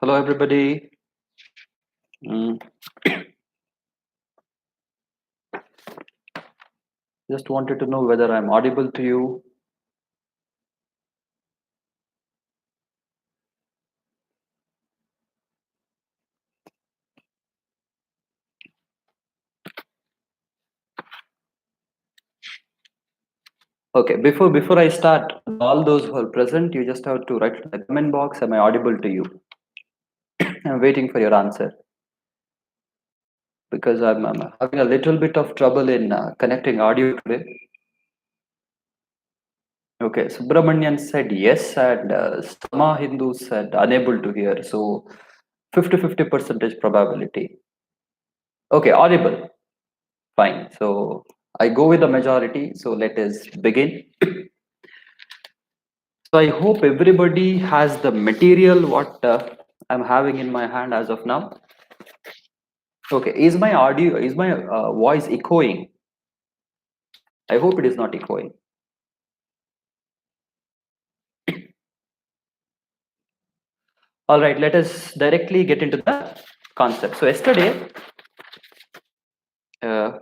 Hello, everybody. Mm, Just wanted to know whether I'm audible to you. Okay, before I start, all those who are present, you just have to write in the comment box, am I audible to you? I'm waiting for your answer because I'm having a little bit of trouble in connecting audio today. Okay, Subramanian said yes, and Sama Hindu said unable to hear. So 50-50 percentage probability. Okay, audible. Fine. So I go with the majority. So let us begin. So I hope everybody has the material what I'm having in my hand as of now. Okay, is my audio, is my voice echoing? I hope it is not echoing. All right, let us directly get into the concept. So yesterday, uh,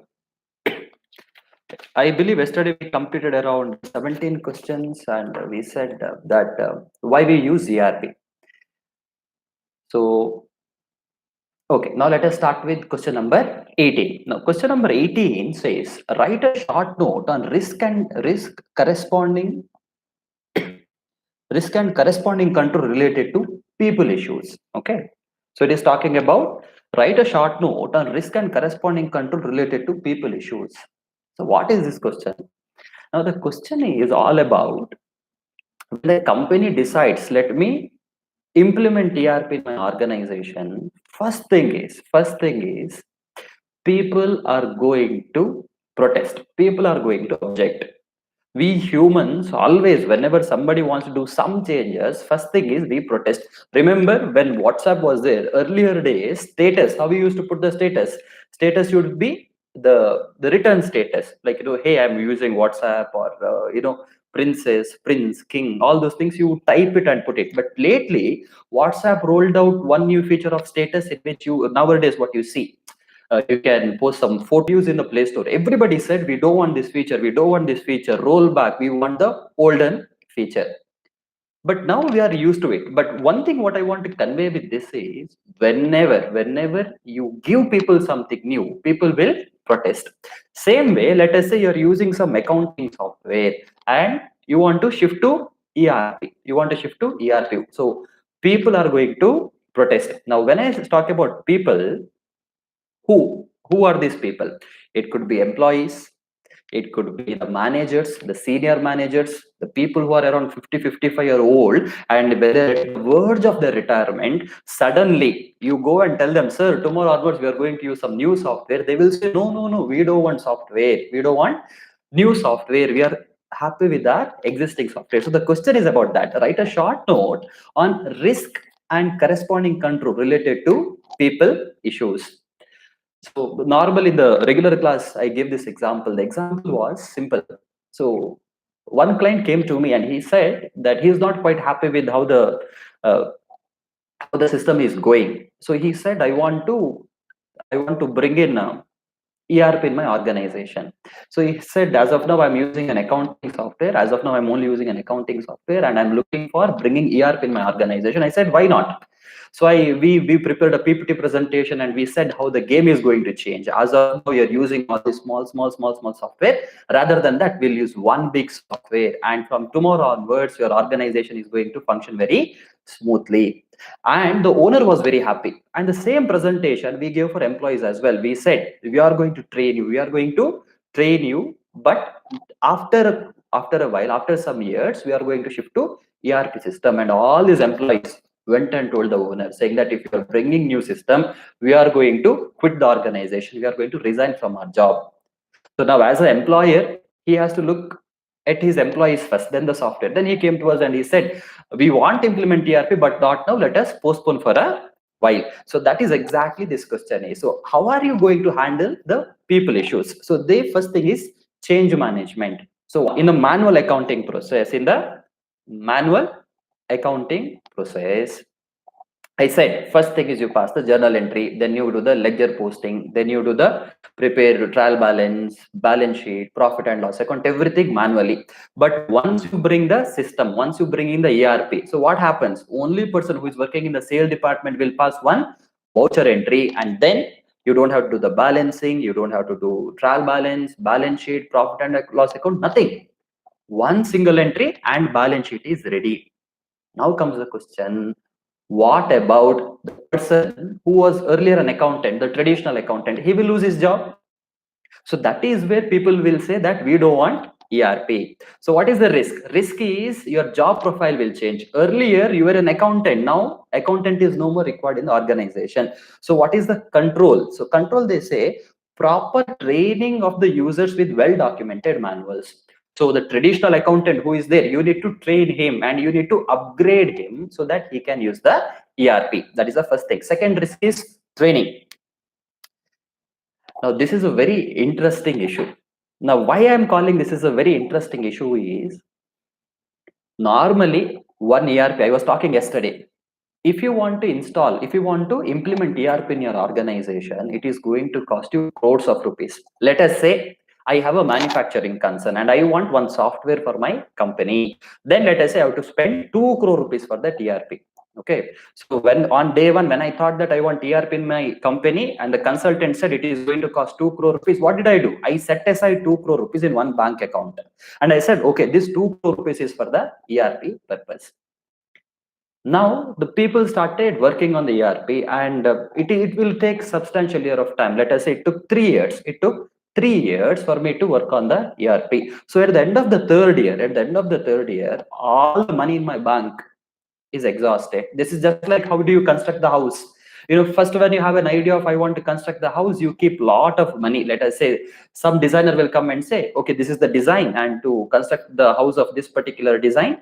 I believe yesterday we completed around 17 questions and we said that why we use ERP. So okay, now let us start with question number 18. Now, question number 18 says, write a short note on risk and corresponding control related to people issues. Okay, so it is talking about write a short note on risk and corresponding control related to people issues. So, what is this question? Now, the question is all about when the company decides, let me implement ERP in my organization. First thing is people are going to protest, people are going to object. We humans always, whenever somebody wants to do some changes, first thing is we protest. Remember when WhatsApp was there earlier days, status, how we used to put the status should be the return status, like, hey, I'm using WhatsApp, or princess, prince, king, all those things, you type it and put it. But lately WhatsApp rolled out one new feature of status in which you nowadays what you see, you can post some photos in the Play Store. Everybody said, we don't want this feature, we don't want this feature, roll back, we want the olden feature. But now we are used to it. But one thing what I want to convey with this is, whenever you give people something new, people will protest. Same way, let us say you're using some accounting software and you want to shift to ERP. So people are going to protest. Now, when I talk about people, who are these people? It could be employees, it could be the managers, the senior managers, the people who are around 50-55 year old, and when they're at the verge of their retirement, suddenly you go and tell them, sir, tomorrow onwards we are going to use some new software. They will say, no, no, no, we don't want software, we don't want new software, we are happy with our existing software. So the question is about that. Write a short note on risk and corresponding control related to people issues. So normally in the regular class, I gave this example. The example was simple. So one client came to me and he said that he is not quite happy with uh, how the system is going. So he said, I want to bring in ERP in my organization. So he said, as of now, I'm using an accounting software. As of now, I'm only using an accounting software, and I'm looking for bringing ERP in my organization. I said, why not? So we prepared a PPT presentation and we said how the game is going to change. As of now, you're using all this small software. Rather than that, we'll use one big software. And from tomorrow onwards, your organization is going to function very smoothly. And the owner was very happy. And the same presentation we gave for employees as well. We said, we are going to train you, but after a while, after some years, we are going to shift to ERP system. And all these employees went and told the owner, saying that if you are bringing new system, we are going to quit the organization, we are going to resign from our job. So now as an employer, he has to look at his employees first, then the software. Then he came to us and he said, we want to implement ERP, but not now, let us postpone for a while. So that is exactly this question is. So how are you going to handle the people issues? So the first thing is change management. So in the manual accounting process, I said, first thing is you pass the journal entry, then you do the ledger posting, then you do the prepare trial balance, balance sheet, profit and loss account, everything manually. But once you bring the system, once you bring in the ERP, so what happens? Only person who is working in the sale department will pass one voucher entry, and then you don't have to do the balancing, you don't have to do trial balance, balance sheet, profit and loss account, nothing. One single entry and balance sheet is ready. Now comes the question, what about the person who was earlier an accountant, the traditional accountant? He will lose his job. So that is where people will say that we don't want ERP. So what is the risk? Risk is your job profile will change. Earlier you were an accountant. Now accountant is no more required in the organization. So what is the control? So control, they say, proper training of the users with well documented manuals. So the traditional accountant who is there, you need to train him and you need to upgrade him so that he can use the ERP. That is the first thing. Second risk is training. Now, this is a very interesting issue. Now, why I am calling this is a very interesting issue is, normally one ERP, I was talking yesterday, if you want to install, if you want to implement ERP in your organization, it is going to cost you crores of rupees. Let us say I have a manufacturing concern and I want one software for my company. Then let us say I have to spend 2 crore rupees for that ERP. Okay. So when on day one, when I thought that I want ERP in my company and the consultant said it is going to cost 2 crore rupees, what did I do? I set aside 2 crore rupees in one bank account. And I said, okay, this 2 crore rupees is for the ERP purpose. Now the people started working on the ERP, and it will take substantial year of time. Let us say it took 3 years. It took 3 years for me to work on the ERP. So at the end of the third year, all the money in my bank is exhausted. This is just like, how do you construct the house? First, when you have an idea of I want to construct the house, you keep lot of money. Let us say some designer will come and say, okay, this is the design, and to construct the house of this particular design,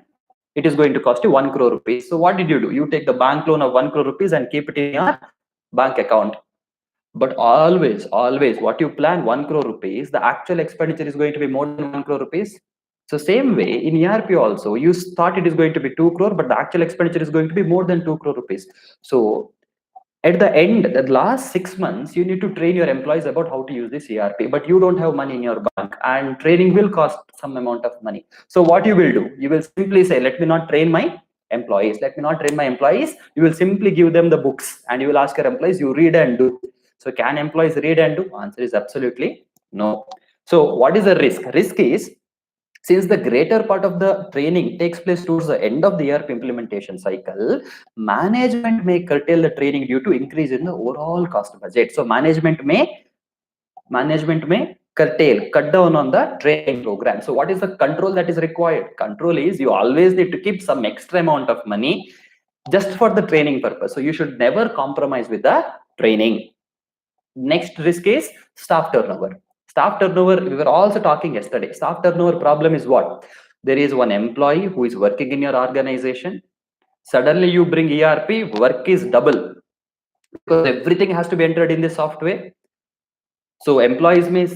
it is going to cost you 1 crore rupees. So what did you do? You take the bank loan of 1 crore rupees and keep it in your bank account. But always, what you plan 1 crore rupees, the actual expenditure is going to be more than 1 crore rupees. So same way in ERP also, you thought it is going to be 2 crore, but the actual expenditure is going to be more than 2 crore rupees. So at the end, the last 6 months, you need to train your employees about how to use this ERP, but you don't have money in your bank, and training will cost some amount of money. So what you will do, you will simply say, let me not train my employees, you will simply give them the books and you will ask your employees, you read and do. So can employees read and do? Answer is absolutely no. So what is the risk is, since the greater part of the training takes place towards the end of the ERP implementation cycle, management may curtail the training due to increase in the overall cost budget. So management may cut down on the training program. So what is the control that is required? Control is, you always need to keep some extra amount of money just for the training purpose. So you should never compromise with the training. Next risk is staff turnover. Staff turnover, we were also talking yesterday. Staff turnover problem is what? There is one employee who is working in your organization. Suddenly you bring ERP, work is double because everything has to be entered in the software. So employees may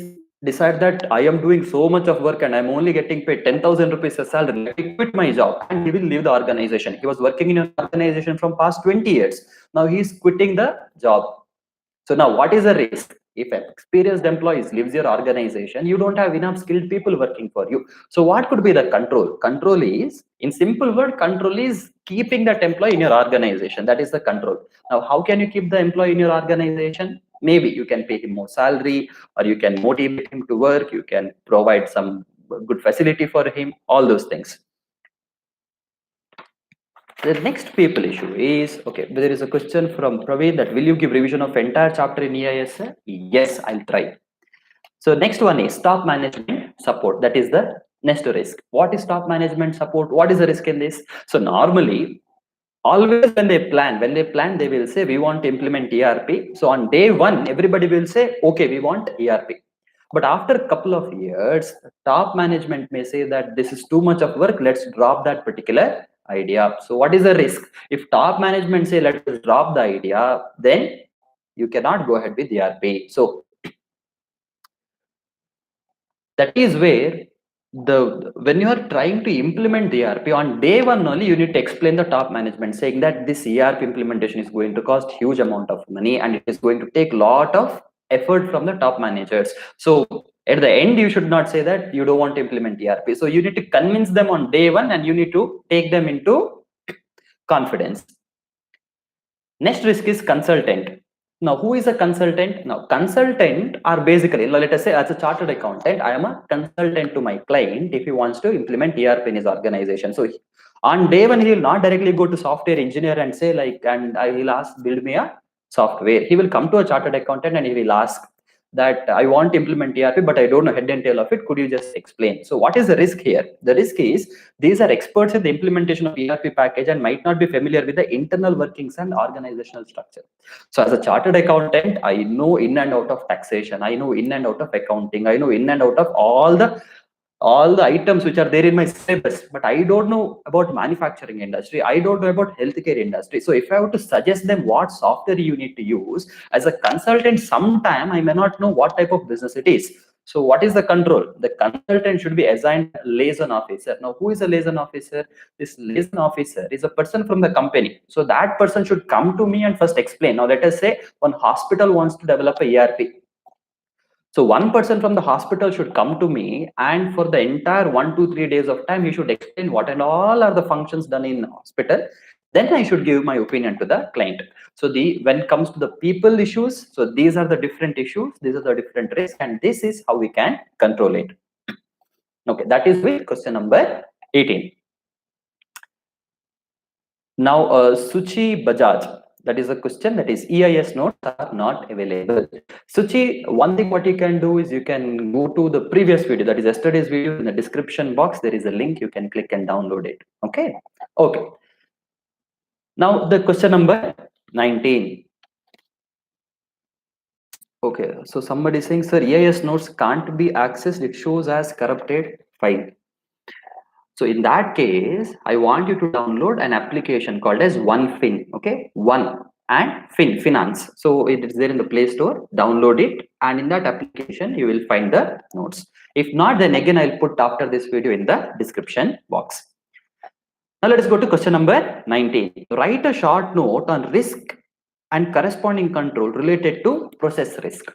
decide that I am doing so much of work and I'm only getting paid 10,000 rupees a salary. Let me quit my job, and he will leave the organization. He was working in an organization from past 20 years. Now he is quitting the job. So now what is the risk? If an experienced employees leaves your organization, you don't have enough skilled people working for you. So what could be the control? Control is, in simple word, control is keeping that employee in your organization. That is the control. Now, how can you keep the employee in your organization? Maybe you can pay him more salary, or you can motivate him to work. You can provide some good facility for him, all those things. The next people issue is, okay, there is a question from Praveen that will you give revision of entire chapter in EIS? Yes, I'll try. So next one is top management support. That is the next risk. What is top management support? What is the risk in this? So normally, always when they plan, they will say we want to implement ERP. So on day one, everybody will say, okay, we want ERP. But after a couple of years, top management may say that this is too much of work, let's drop that particular idea. So what is the risk? If top management say let's drop the idea, then you cannot go ahead with ERP. So that is where when you are trying to implement the ERP on day one only, you need to explain the top management saying that this ERP implementation is going to cost huge amount of money and it is going to take lot of effort from the top managers. So at the end, you should not say that you don't want to implement ERP. So you need to convince them on day one and you need to take them into confidence. Next risk is consultant. Now, who is a consultant? Now, consultant are basically, let us say as a chartered accountant, I am a consultant to my client if he wants to implement ERP in his organization. So on day one, he will not directly go to software engineer and say like, and I will ask, build me a software. He will come to a chartered accountant and he will ask that I want to implement ERP, but I don't know head and tail of it. Could you just explain? So what is the risk here? The risk is these are experts in the implementation of ERP package and might not be familiar with the internal workings and organizational structure. So as a chartered accountant, I know in and out of taxation, I know in and out of accounting, I know in and out of all the items which are there in my syllabus, but I don't know about manufacturing industry, I don't know about healthcare industry. So if I were to suggest them what software you need to use as a consultant, sometime I may not know what type of business it is. So what is the control? The consultant should be assigned a liaison officer. Now, who is a liaison officer? This liaison officer is a person from the company. So that person should come to me and first explain. Now, let us say one hospital wants to develop a ERP. So one person from the hospital should come to me, and for the entire 1 to 3 days of time, he should explain what and all are the functions done in hospital. Then I should give my opinion to the client. So when it comes to the people issues, so these are the different issues, these are the different risks, and this is how we can control it. Okay, that is with question number 18. Now, Suchi Bajaj, that is a question, that is EIS notes are not available. Suchi, one thing what you can do is you can go to the previous video, that is yesterday's video. In the description box, there is a link, you can click and download it. Okay. Okay. Now the question number 19. Okay, so somebody is saying, sir, EIS notes can't be accessed, it shows as corrupted file. So in that case, I want you to download an application called as OneFin. Okay, One and Finance. So it is there in the Play Store. Download it, and in that application, you will find the notes. If not, then again I'll put after this video in the description box. Now let us go to question number 19. Write a short note on risk and corresponding control related to process risk.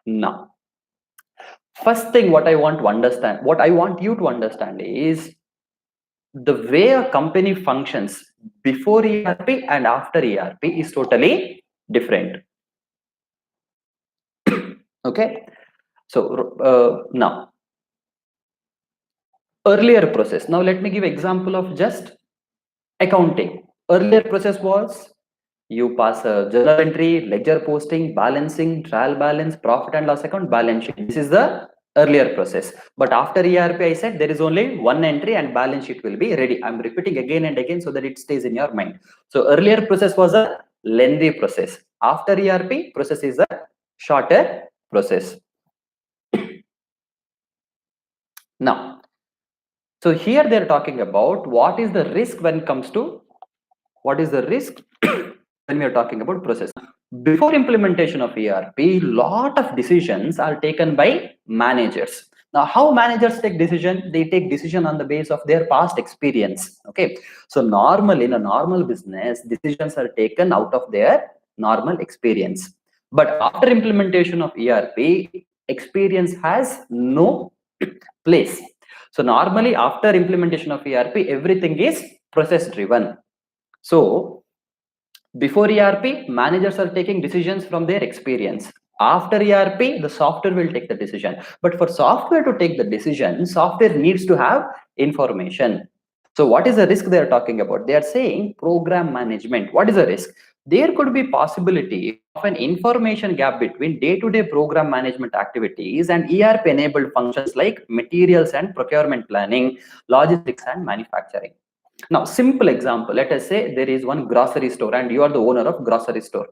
Now, first thing what I want to understand, what I want you to understand is the way a company functions before ERP and after ERP is totally different. Okay, so now earlier process. Now let me give example of just accounting. Earlier process was you pass a journal entry, ledger posting, balancing, trial balance, profit and loss account, balance sheet. This is the earlier process. But after ERP, I said there is only one entry and balance sheet will be ready. I'm repeating again and again so that it stays in your mind. So earlier process was a lengthy process. After ERP, process is a shorter process. Now, so here they're talking about what is the risk when it comes to, what is the risk when we are talking about process. Before implementation of ERP, lot of decisions are taken by managers. Now, how managers take decision? They take decision on the base of their past experience. Okay, so normally in a normal business, decisions are taken out of their normal experience. But after implementation of ERP, experience has no place. So normally after implementation of ERP, everything is process driven. So before ERP, managers are taking decisions from their experience. After ERP, the software will take the decision. But for software to take the decision, software needs to have information. So what is the risk they are talking about? They are saying program management. What is the risk? There could be possibility of an information gap between day-to-day program management activities and ERP enabled functions like materials and procurement planning, logistics and manufacturing. Now, simple example, let us say there is one grocery store and you are the owner of grocery store.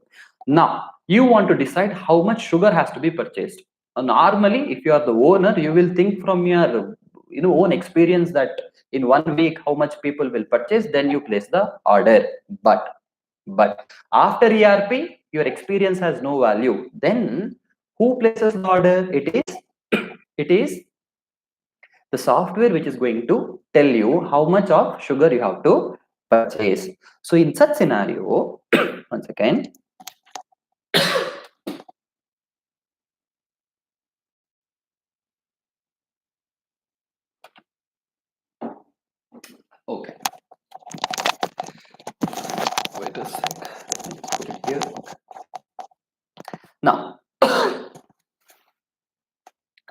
Now, you want to decide how much sugar has to be purchased. Normally, if you are the owner, you will think from your own experience that in 1 week, how much people will purchase, then you place the order. But after ERP, your experience has no value. Then who places the order? It is The software which is going to tell you how much of sugar you have to purchase. So in such scenario, once again, okay, wait a sec, let me put it here. Now,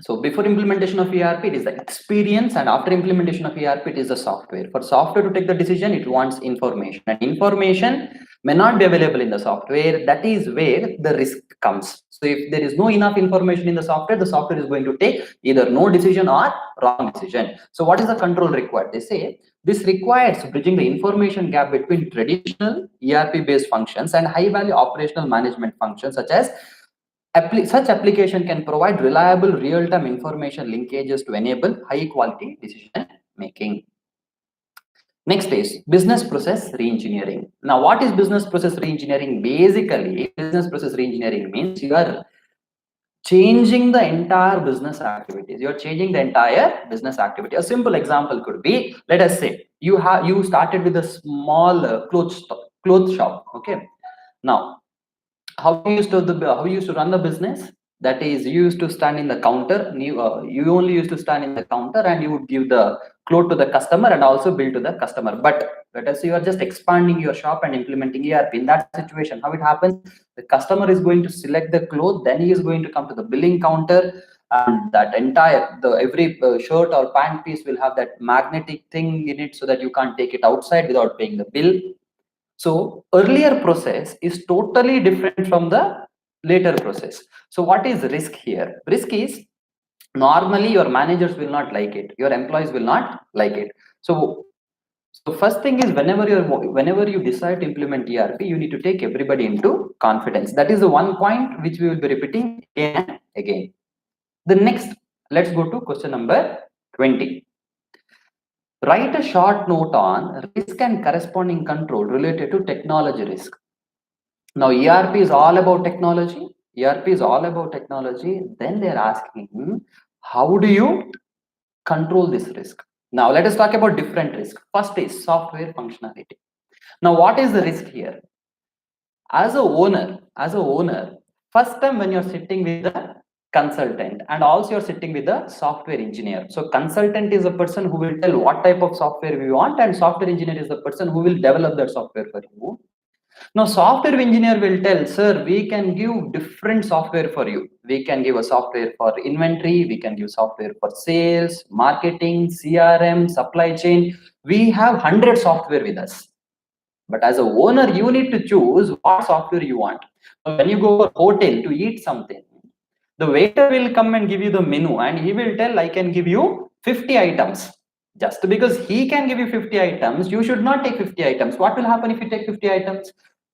so before implementation of ERP, it is the experience, and after implementation of ERP, it is the software. For software to take the decision, it wants information, and information may not be available in the software. That is where the risk comes. So if there is no enough information in the software is going to take either no decision or wrong decision. So what is the control required? They say this requires bridging the information gap between traditional ERP based functions and high value operational management functions, such as such application can provide reliable real-time information linkages to enable high-quality decision making. Next is business process reengineering. Now, what is business process reengineering? Basically, business process reengineering means you are changing the entire business activities. You're changing the entire business activity. A simple example could be, let us say you started with a small clothes shop. Okay, now how you used to run the business, that is you used to stand in the counter, you only used to stand in the counter and you would give the cloth to the customer and also bill to the customer. But let us say you are just expanding your shop and implementing ERP. In that situation, how it happens, the customer is going to select the cloth, then he is going to come to the billing counter, and that entire every shirt or pant piece will have that magnetic thing in it so that you can't take it outside without paying the bill. So earlier process is totally different from the later process. So what is risk here? Risk is normally your managers will not like it, your employees will not like it. So first thing is whenever you decide to implement ERP, you need to take everybody into confidence. That is the one point which we will be repeating again and again. The next, let's go to question number 20. Write a short note on risk and corresponding control related to technology risk. Now, ERP is all about technology. ERP is all about technology. Then they're asking, how do you control this risk? Now, let us talk about different risk. First is software functionality. Now, what is the risk here? As a owner, first time when you're sitting with the consultant and also you're sitting with the software engineer. So consultant is a person who will tell what type of software we want, and software engineer is the person who will develop that software for you. Now software engineer will tell, sir, we can give different software for you. We can give a software for inventory, we can give software for sales, marketing, CRM, supply chain. We have 100 software with us. But as a owner, you need to choose what software you want. When you go to a hotel to eat something, the waiter will come and give you the menu and he will tell, I can give you 50 items. Just because he can give you 50 items, you should not take 50 items. What will happen if you take 50 items?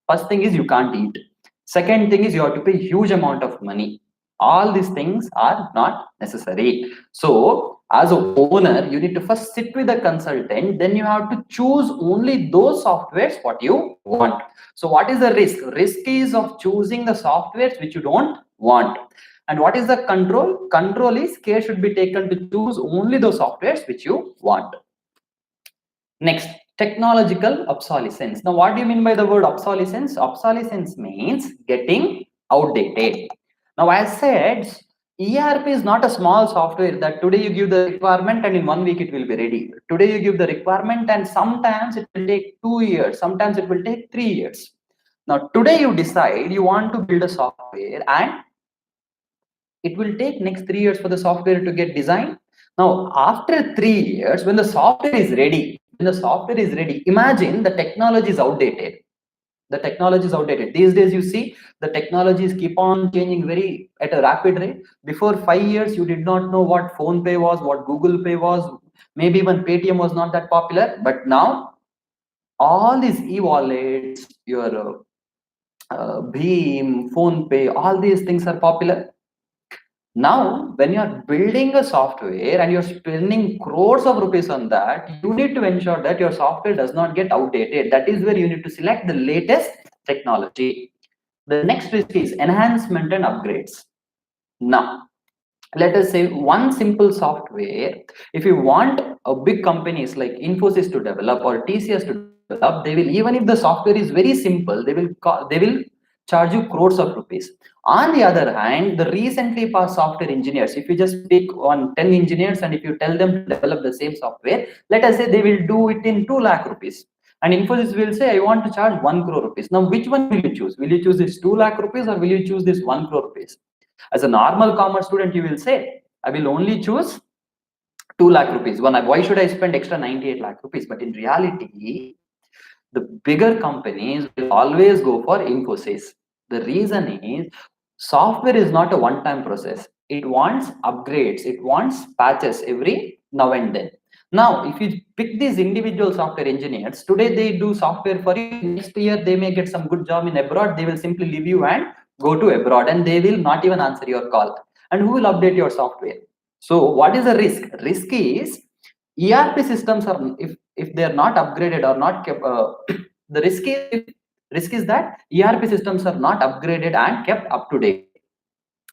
First thing is you can't eat. Second thing is you have to pay huge amount of money. All these things are not necessary. So as an owner, you need to first sit with the consultant, then you have to choose only those softwares what you want. So what is the risk? Risk is of choosing the softwares which you don't want. And what is the control? Control is care should be taken to choose only those softwares which you want. Next, technological obsolescence. Now, what do you mean by the word obsolescence? Obsolescence means getting outdated. Now, as said, ERP is not a small software that today you give the requirement and in 1 week it will be ready. Today you give the requirement and sometimes it will take 2 years, sometimes it will take 3 years. Now, today you decide you want to build a software and it will take next 3 years for the software to get designed. Now, after 3 years, when the software is ready, imagine the technology is outdated. The technology is outdated. These days, you see, the technologies keep on changing very at a rapid rate. Before 5 years, you did not know what phone pay was, what Google Pay was, maybe even Paytm was not that popular. But now, all these e-wallets, your Bheem, phone pay, all these things are popular. Now, when you are building a software and you're spending crores of rupees on that, you need to ensure that your software does not get outdated. That is where you need to select the latest technology. The next risk is enhancement and upgrades. Now, let us say one simple software, if you want a big companies like Infosys to develop or TCS to develop, they will, even if the software is very simple, they will charge you crores of rupees. On the other hand, the recently passed software engineers, if you just pick on 10 engineers and if you tell them to develop the same software, let us say they will do it in 2 lakh rupees, and Infosys will say I want to charge 1 crore rupees. Now which one will you choose? Will you choose this 2 lakh rupees or will you choose this 1 crore rupees? As a normal commerce student, you will say, I will only choose 2 lakh rupees. Why should I spend extra 98 lakh rupees? But in reality, the bigger companies will always go for Infosys. The reason is software is not a one-time process. It wants upgrades, it wants patches every now and then. Now, if you pick these individual software engineers, today they do software for you, next year they may get some good job in abroad, they will simply leave you and go to abroad and they will not even answer your call. And who will update your software? So what is the risk? Risk is ERP systems are, if they are not upgraded or not kept, the risk is that ERP systems are not upgraded and kept up to date.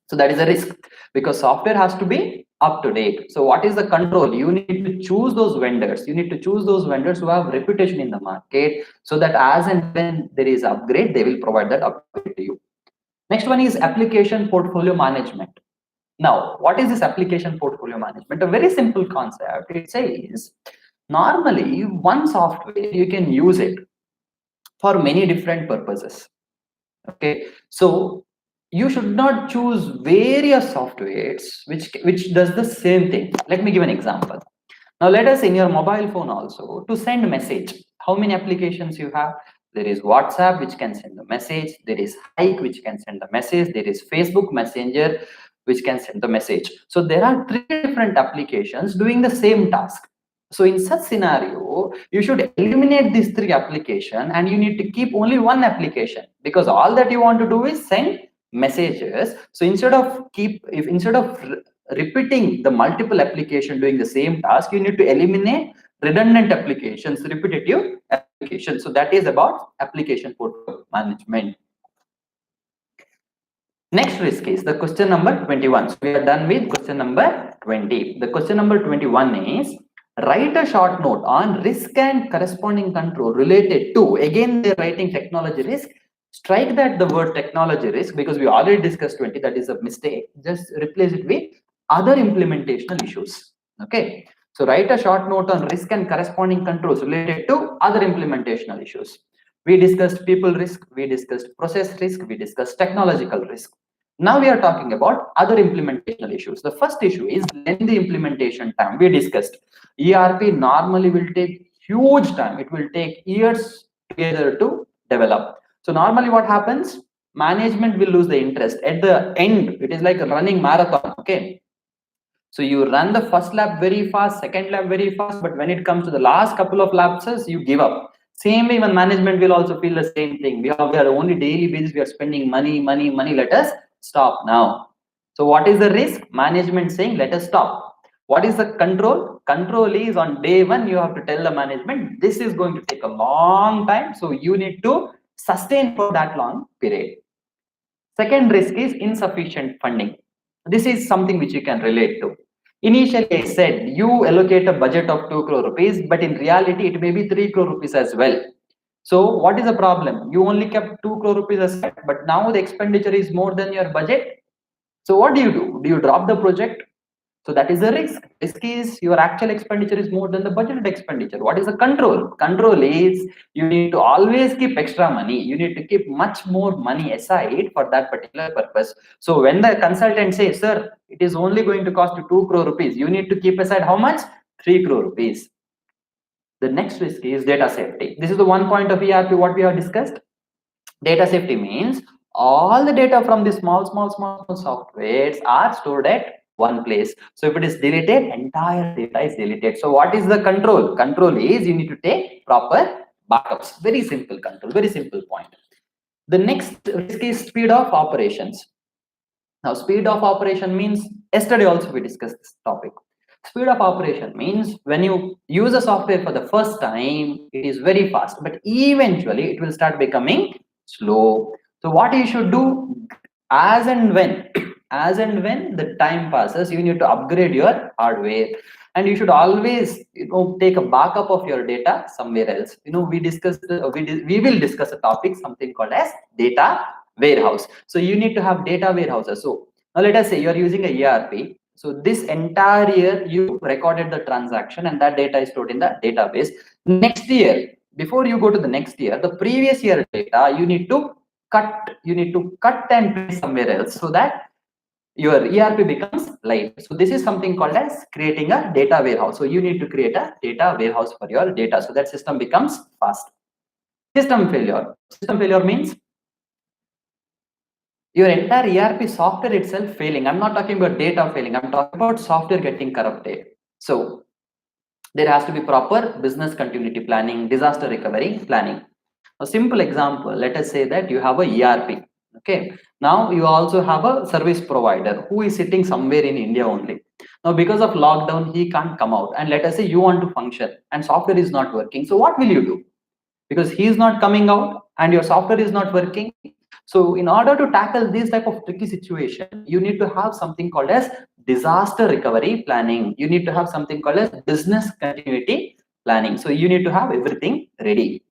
So that is a risk, because software has to be up to date. So what is the control? You need to choose those vendors. You need to choose those vendors who have reputation in the market, so that as and when there is upgrade, they will provide that upgrade to you. Next one is application portfolio management. Now, what is this application portfolio management? A very simple concept. It says normally one software you can use it for many different purposes. Okay, so you should not choose various softwares which does the same thing. Let me give an example. Now let us, in your mobile phone also, to send message, how many applications you have? There is WhatsApp which can send the message, there is Hike which can send the message, there is Facebook Messenger which can send the message. So there are 3 different applications doing the same task. So in such scenario, you should eliminate these 3 applications and you need to keep only one application, because all that you want to do is send messages. So instead of repeating the multiple application doing the same task, you need to eliminate redundant applications, repetitive applications. So that is about application portfolio management. Next risk is the question number 21. So we are done with question number 20. The question number 21 is write a short note on risk and corresponding control related to, again they're writing technology risk. Strike that the word technology risk, because we already discussed 20, that is a mistake. Just replace it with other implementational issues. Okay, so write a short note on risk and corresponding controls related to other implementational issues. We discussed people risk, we discussed process risk, we discussed technological risk. Now we are talking about other implementational issues. The first issue is lengthy implementation time. We discussed ERP normally will take huge time. It will take years together to develop. So normally what happens? Management will lose the interest. At the end, it is like a running marathon. Okay, so you run the first lap very fast, second lap very fast, but when it comes to the last couple of lapses, you give up. Same way, when management will also feel the same thing. We are only daily basis, we are spending money. Let us stop now. So what is the risk? Management saying, let us stop. What is the control? Control is on day one, you have to tell the management, this is going to take a long time. So you need to sustain for that long period. Second risk is insufficient funding. This is something which you can relate to. Initially, I said you allocate a budget of 2 crore rupees, but in reality, it may be 3 crore rupees as well. So what is the problem? You only kept 2 crore rupees aside, but now the expenditure is more than your budget. So what do? Do you drop the project? So that is a risk. Risk is your actual expenditure is more than the budgeted expenditure. What is the control? Control is you need to always keep extra money. You need to keep much more money aside for that particular purpose. So when the consultant says, sir, it is only going to cost you 2 crore rupees, you need to keep aside how much? 3 crore rupees. The next risk is data safety. This is the one point of ERP what we have discussed. Data safety means all the data from the small softwares are stored at one place. So if it is deleted, entire data is deleted. So what is the control? Control is you need to take proper backups. Very simple control, very simple point. The next risk is speed of operations. Now speed of operation means, yesterday also we discussed this topic. Speed of operation means when you use a software for the first time, it is very fast, but eventually it will start becoming slow. So what you should do, as and when as and when the time passes, you need to upgrade your hardware, and you should always take a backup of your data somewhere else. We discussed we will discuss a topic, something called as data warehouse. So you need to have data warehouses. So now let us say you are using a ERP. So this entire year you recorded the transaction and that data is stored in the database. Next year, before you go to the next year, the previous year data you need to cut and paste somewhere else, so that your ERP becomes light. So this is something called as creating a data warehouse. So you need to create a data warehouse for your data, so that system becomes fast. System failure. System failure means your entire ERP software itself failing. I'm not talking about data failing. I'm talking about software getting corrupted. So there has to be proper business continuity planning, disaster recovery planning. A simple example, let us say that you have a ERP. Okay. Now you also have a service provider who is sitting somewhere in India only. Now because of lockdown, he can't come out. And let us say you want to function and software is not working. So what will you do? Because he is not coming out and your software is not working. So in order to tackle this type of tricky situation, you need to have something called as disaster recovery planning. You need to have something called as business continuity planning. So you need to have everything ready.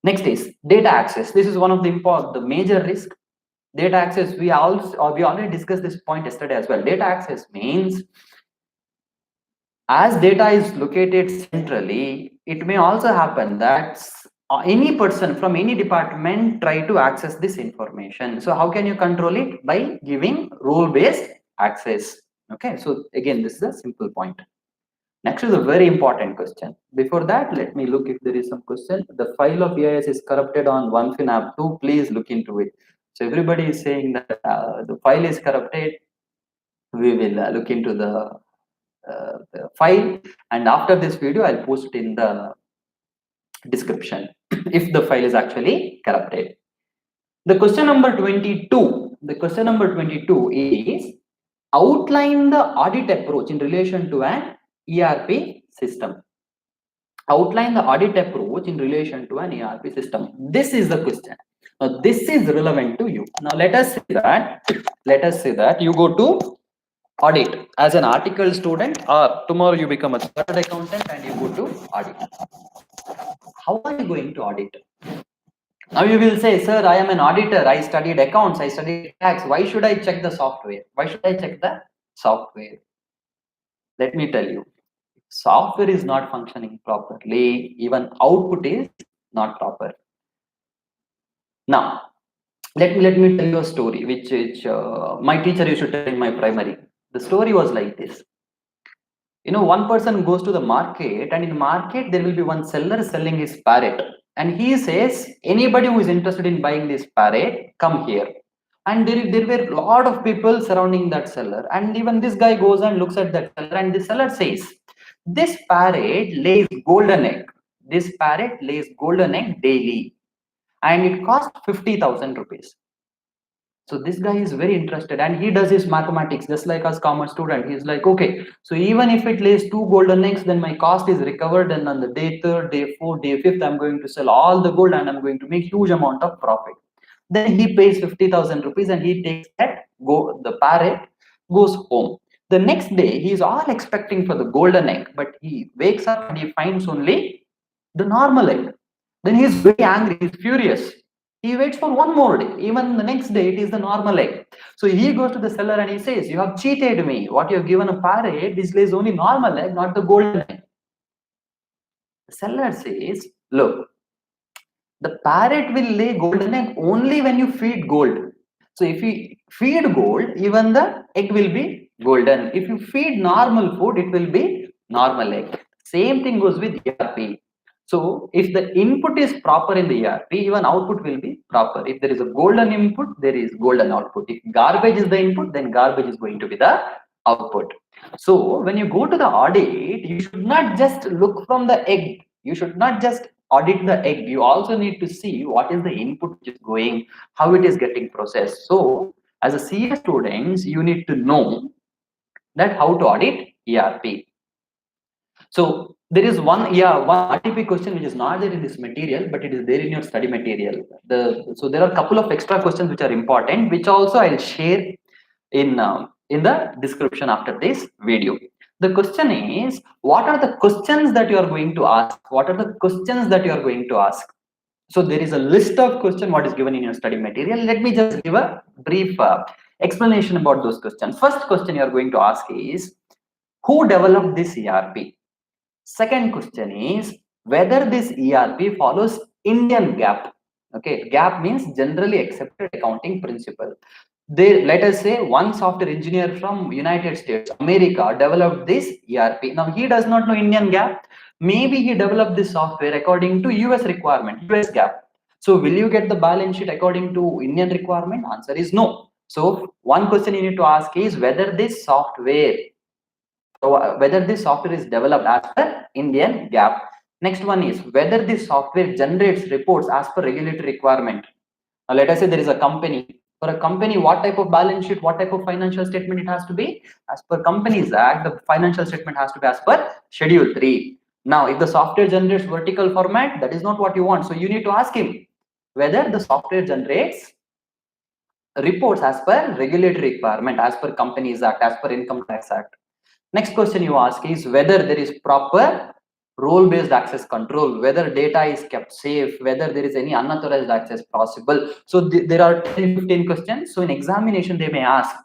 Next is data access. This is one of the major risk. Data access, we already discussed this point yesterday as well. Data access means as data is located centrally, it may also happen that any person from any department try to access this information. So how can you control it? By giving role-based access. Okay, so again, this is a simple point. Next is a very important question. Before that, let me look if there is some question. The file of EIS is corrupted on OneFin app 2. Please look into it. So everybody is saying that the file is corrupted. We will look into the file, and after this video I'll post in the description if the file is actually corrupted. The question number 22 is outline the audit approach in relation to an ERP system. Outline the audit approach in relation to an ERP system. This is the question. Now this is relevant to you. Now let us say that you go to audit as an article student, or tomorrow you become a chartered accountant and you go to audit. How are you going to audit? Now you will say, sir, I am an auditor, I studied accounts, I studied tax, why should I check the software? Why should I check the software? Let me tell you, software is not functioning properly, even output is not proper. Now let me tell you a story which my teacher used to tell in my primary. The story was like this. One person goes to the market, and in the market there will be one seller selling his parrot, and he says, anybody who is interested in buying this parrot, come here. And there were a lot of people surrounding that seller, and even this guy goes and looks at that seller, and the seller says, this parrot lays golden egg. This parrot lays golden egg daily, and it costs 50,000 rupees. So this guy is very interested, and he does his mathematics just like us common student. He's like, okay, so even if it lays 2 golden eggs, then my cost is recovered, and on the day 3rd, day 4th, day 5th, I'm going to sell all the gold and I'm going to make huge amount of profit. Then he pays 50,000 rupees and he takes the parrot, goes home. The next day, he is all expecting for the golden egg, but he wakes up and he finds only the normal egg. Then he's very angry, he's furious. He waits for one more day. Even the next day, it is the normal egg. So he goes to the seller and he says, you have cheated me. What you have given a parrot, this lays only normal egg, not the golden egg. The seller says, look, the parrot will lay golden egg only when you feed gold. So if you feed gold, even the egg will be golden. If you feed normal food, it will be normal egg. Same thing goes with ERP. So if the input is proper in the ERP, even output will be proper. If there is a golden input, there is golden output. If garbage is the input, then garbage is going to be the output. So when you go to the audit, you should not just look from the egg. You should not just audit the egg. You also need to see what is the input which is going, how it is getting processed. So as a CS students, you need to know that how to audit ERP. So there is one RTP question which is not there in this material, but it is there in your study material. So there are a couple of extra questions which are important, which also I'll share in the description after this video. The question is, what are the questions that you are going to ask? What are the questions that you are going to ask? So there is a list of questions what is given in your study material. Let me just give a brief explanation about those questions. First question you are going to ask is, who developed this ERP? Second question is whether this ERP follows Indian GAAP. Okay, GAAP means generally accepted accounting principle. They, let us say, one software engineer from United States, America, developed this ERP. Now he does not know Indian GAAP. Maybe he developed this software according to US requirement, US GAAP. So will you get the balance sheet according to Indian requirement? Answer is no. So one question you need to ask is whether this software, so whether this software is developed as per Indian GAAP. Next one is whether this software generates reports as per regulatory requirement. Now let us say there is a company. For a company, what type of balance sheet, what type of financial statement it has to be? As per Companies Act, the financial statement has to be as per Schedule 3. Now, if the software generates vertical format, that is not what you want. So you need to ask him whether the software generates reports as per regulatory requirement, as per Companies Act, as per Income Tax Act. Next question you ask is whether there is proper role-based access control, whether data is kept safe, whether there is any unauthorized access possible. So there are 10-15 questions. So in examination, they may ask,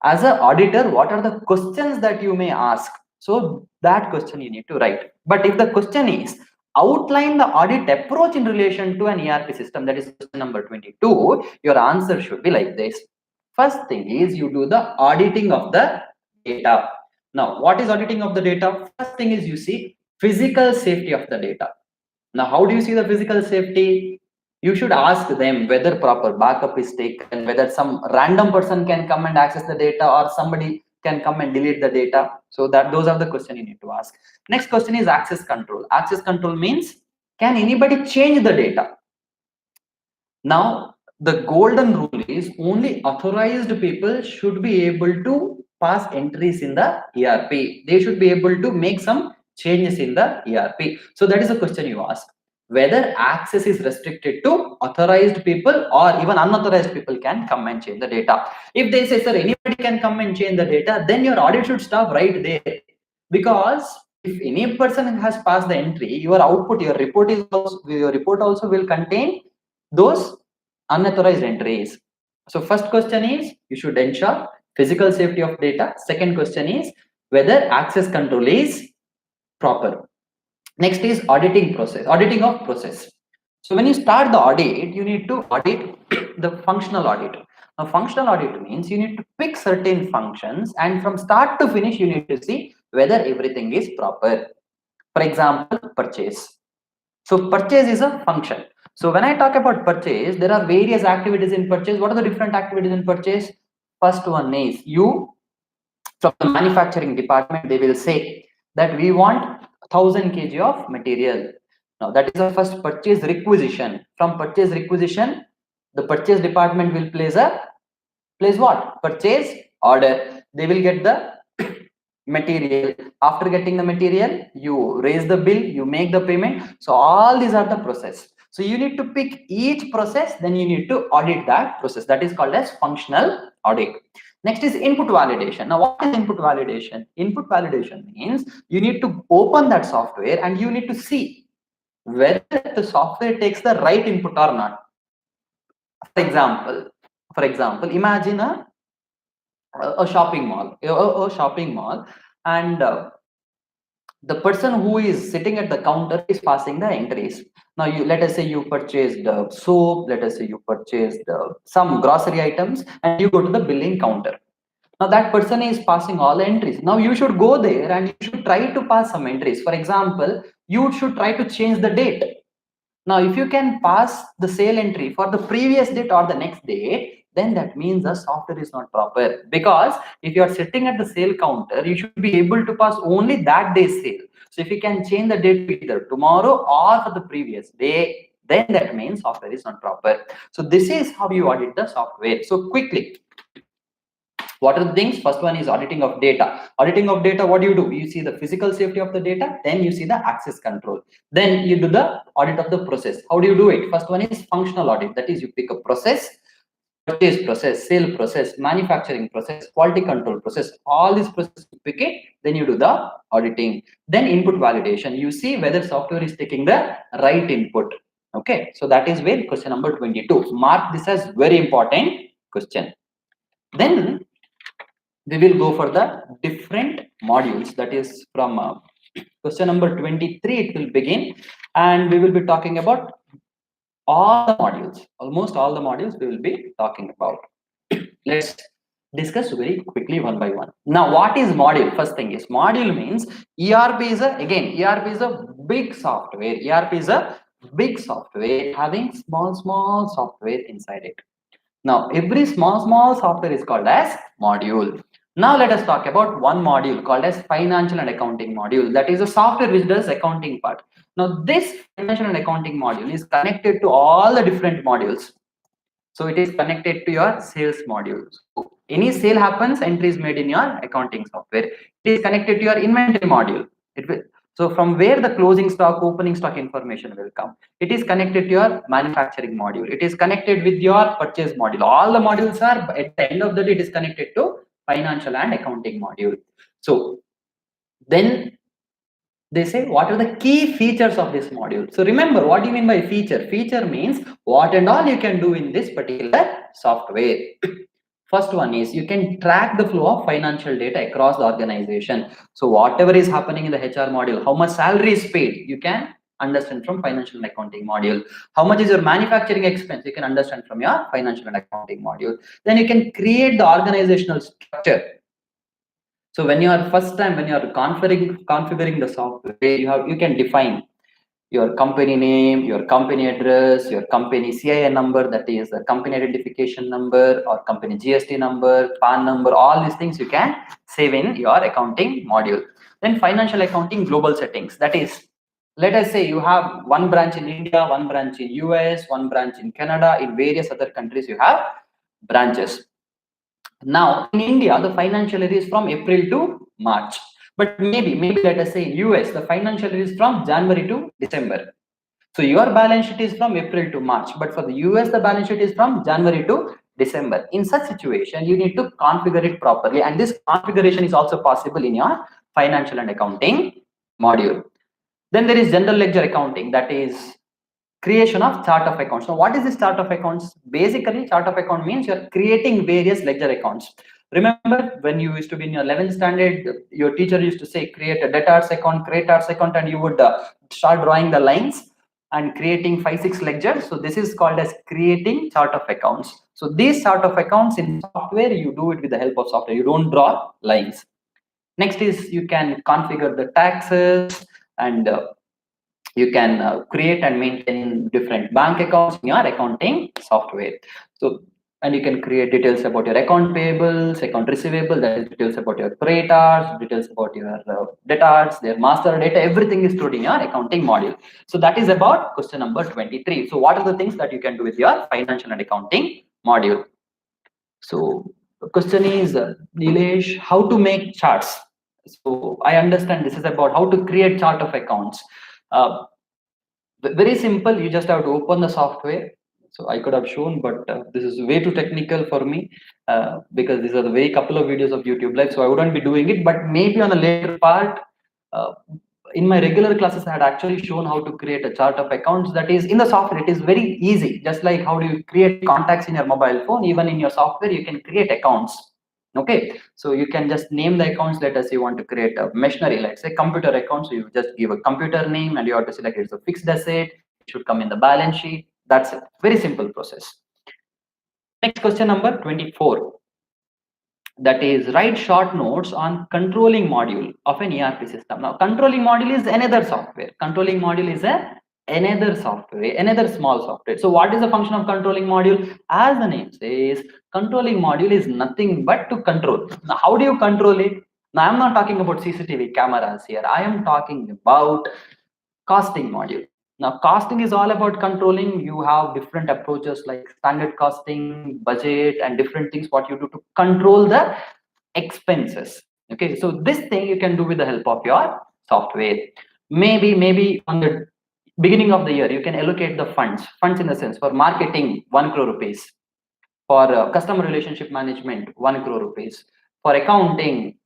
as an auditor, what are the questions that you may ask? So that question you need to write. But if the question is, outline the audit approach in relation to an ERP system, that is question number 22, your answer should be like this. First thing is you do the auditing of the data. Now, what is auditing of the data? First thing is you see physical safety of the data. Now, how do you see the physical safety? You should ask them whether proper backup is taken, whether some random person can come and access the data or somebody can come and delete the data. So that those are the questions you need to ask. Next question is access control. Access control means, can anybody change the data? Now, the golden rule is only authorized people should be able to pass entries in the ERP. They should be able to make some changes in the ERP. So that is a question you ask. Whether access is restricted to authorized people or even unauthorized people can come and change the data. If they say, sir, anybody can come and change the data, then your audit should stop right there. Because if any person has passed the entry, your output, your report also will contain those unauthorized entries. So first question is, you should ensure physical safety of data. Second question is whether access control is proper. Next is auditing of process. So when you start the audit, you need to audit the functional audit. Now, functional audit means you need to pick certain functions and from start to finish, you need to see whether everything is proper. For example, purchase. So purchase is a function. So when I talk about purchase, there are various activities in purchase. What are the different activities in purchase? First one is from the manufacturing department, they will say that we want 1000 kg of material. Now that is the first purchase requisition. From purchase requisition, the purchase department will place what? Purchase order. They will get the material. After getting the material, you raise the bill, you make the payment. So all these are the process. So you need to pick each process, then you need to audit that process. That is called as functional audit. Next is input validation. Now, what is input validation? Input validation means you need to open that software and you need to see whether the software takes the right input or not. For example, imagine a shopping mall, and the person who is sitting at the counter is passing the entries. Now, let us say you purchased soap, let us say you purchased some grocery items, and you go to the billing counter. Now that person is passing all the entries. Now you should go there and you should try to pass some entries. For example, you should try to change the date. Now, if you can pass the sale entry for the previous date or the next date, then that means the software is not proper. Because if you are sitting at the sale counter, you should be able to pass only that day's sale. So if you can change the date to either tomorrow or for the previous day, then that means software is not proper. So this is how you audit the software. So quickly, what are the things? First one is auditing of data. Auditing of data, what do? You see the physical safety of the data, then you see the access control. Then you do the audit of the process. How do you do it? First one is functional audit. That is, you pick a process, purchase process, sale process, manufacturing process, quality control process, all these processes you pick it, then you do the auditing. Then input validation, you see whether software is taking the right input. Okay, so that is where question number 22. Mark this as very important question. Then we will go for the different modules. That is from question number 23, it will begin, and we will be talking about all the modules, almost all the modules we will be talking about. Let's discuss very quickly one by one. Now, what is module? First thing is module means ERP is a, again, ERP is a big software. ERP is a big software having small software inside it. Now, every small software is called as module. Now, let us talk about one module called as financial and accounting module. That is a software which does accounting part. Now, this financial and accounting module is connected to all the different modules. So it is connected to your sales module. So any sale happens, entry is made in your accounting software. It is connected to your inventory module. It will, so from where the closing stock, opening stock information will come. It is connected to your manufacturing module. It is connected with your purchase module. All the modules are, at the end of the day, it is connected to financial and accounting module. So then they say, what are the key features of this module? So remember, what do you mean by feature? Feature means what and all you can do in this particular software. First one is you can track the flow of financial data across the organization. So whatever is happening in the HR module, how much salary is paid, you can understand from financial and accounting module. How much is your manufacturing expense, you can understand from your financial and accounting module. Then you can create the organizational structure. So when you are when you are configuring the software, you can define your company name, your company address, your company CIN number, that is the company identification number, or company GST number, PAN number, all these things you can save in your accounting module. Then financial accounting global settings, that is, let us say you have one branch in India, one branch in US, one branch in Canada, in various other countries you have branches. Now in India, the financial year is from April to March. But maybe let us say in US, the financial year is from January to December. So your balance sheet is from April to March, but for the US, the balance sheet is from January to December. In such situation, you need to configure it properly, and this configuration is also possible in your financial and accounting module. Then there is general ledger accounting, that is creation of chart of accounts. Now, what is this chart of accounts? Basically, chart of account means you're creating various ledger accounts. Remember when you used to be in your 11th standard, your teacher used to say create a debtors account, creditors account, and you would start drawing the lines and creating 5-6 ledgers. So this is called as creating chart of accounts. So these chart of accounts in software, you do it with the help of software. You don't draw lines. Next is you can configure the taxes, and you can create and maintain different bank accounts in your accounting software. So, and you can create details about your account payables, account receivable, that is details about your creditors, details about your debtors, their master data, everything is stored in your accounting module. So that is about question number 23. So what are the things that you can do with your financial and accounting module? So the question is, Nilesh, how to make charts? So I understand this is about how to create chart of accounts. Uh, Very simple, you just have to open the software. So I could have shown, but this is way too technical for me because these are the very couple of videos of YouTube live, so I wouldn't be doing it. But maybe on a later part, uh, in my regular classes, I had actually shown how to create a chart of accounts. That is in the software, it is very easy. Just like how do you create contacts in your mobile phone, even in your software, you can create accounts. Okay, so you can just name the accounts. Let us say you want to create a machinery, let's say computer account. So you just give a computer name and you have to select it's a fixed asset. It should come in the balance sheet. That's it. Very simple process. Next question number 24. That is write short notes on controlling module of an ERP system. Now, controlling module is another software. Controlling module is another software, another small software. So what is the function of controlling module? As the name says, controlling module is nothing but to control. Now, how do you control it? Now, I'm not talking about CCTV cameras here. I am talking about costing module. Now, costing is all about controlling. You have different approaches like standard costing, budget, and different things what you do to control the expenses. Okay, so this thing you can do with the help of your software. Maybe on the beginning of the year, you can allocate the funds in the sense for marketing 1 crore rupees. For customer relationship management, 1 crore rupees. For accounting,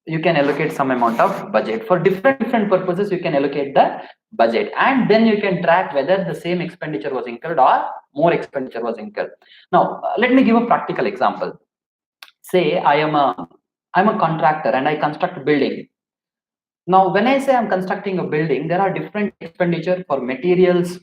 you can allocate some amount of budget. For different purposes, you can allocate the budget, and then you can track whether the same expenditure was incurred or more expenditure was incurred. Now, let me give a practical example. Say I'm a contractor and I construct a building. Now, when I say I'm constructing a building, there are different expenditure for materials,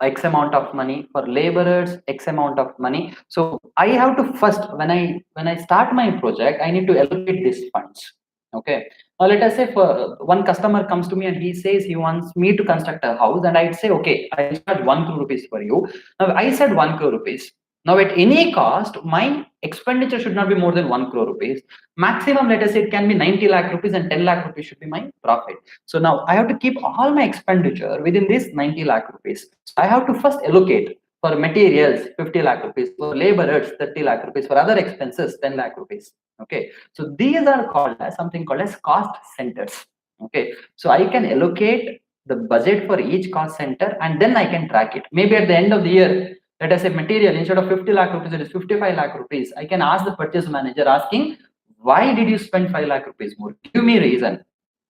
X amount of money, for laborers, X amount of money. So I have to first, when I start my project, I need to allocate these funds. Okay. Now let us say for one customer comes to me and he says he wants me to construct a house, and I'd say, okay, I'll charge 1 crore rupees for you. Now I said 1 crore rupees. Now at any cost, my expenditure should not be more than 1 crore rupees. Maximum, let us say it can be 90 lakh rupees, and 10 lakh rupees should be my profit. So now I have to keep all my expenditure within this 90 lakh rupees. So I have to first allocate for materials 50 lakh rupees, for laborers 30 lakh rupees, for other expenses 10 lakh rupees. Okay, so these are called as something called as cost centers. Okay, so I can allocate the budget for each cost center, and then I can track it. Maybe at the end of the year, let us say material, instead of 50 lakh rupees, it is 55 lakh rupees. I can ask the purchase manager asking, why did you spend 5 lakh rupees more? Give me reason.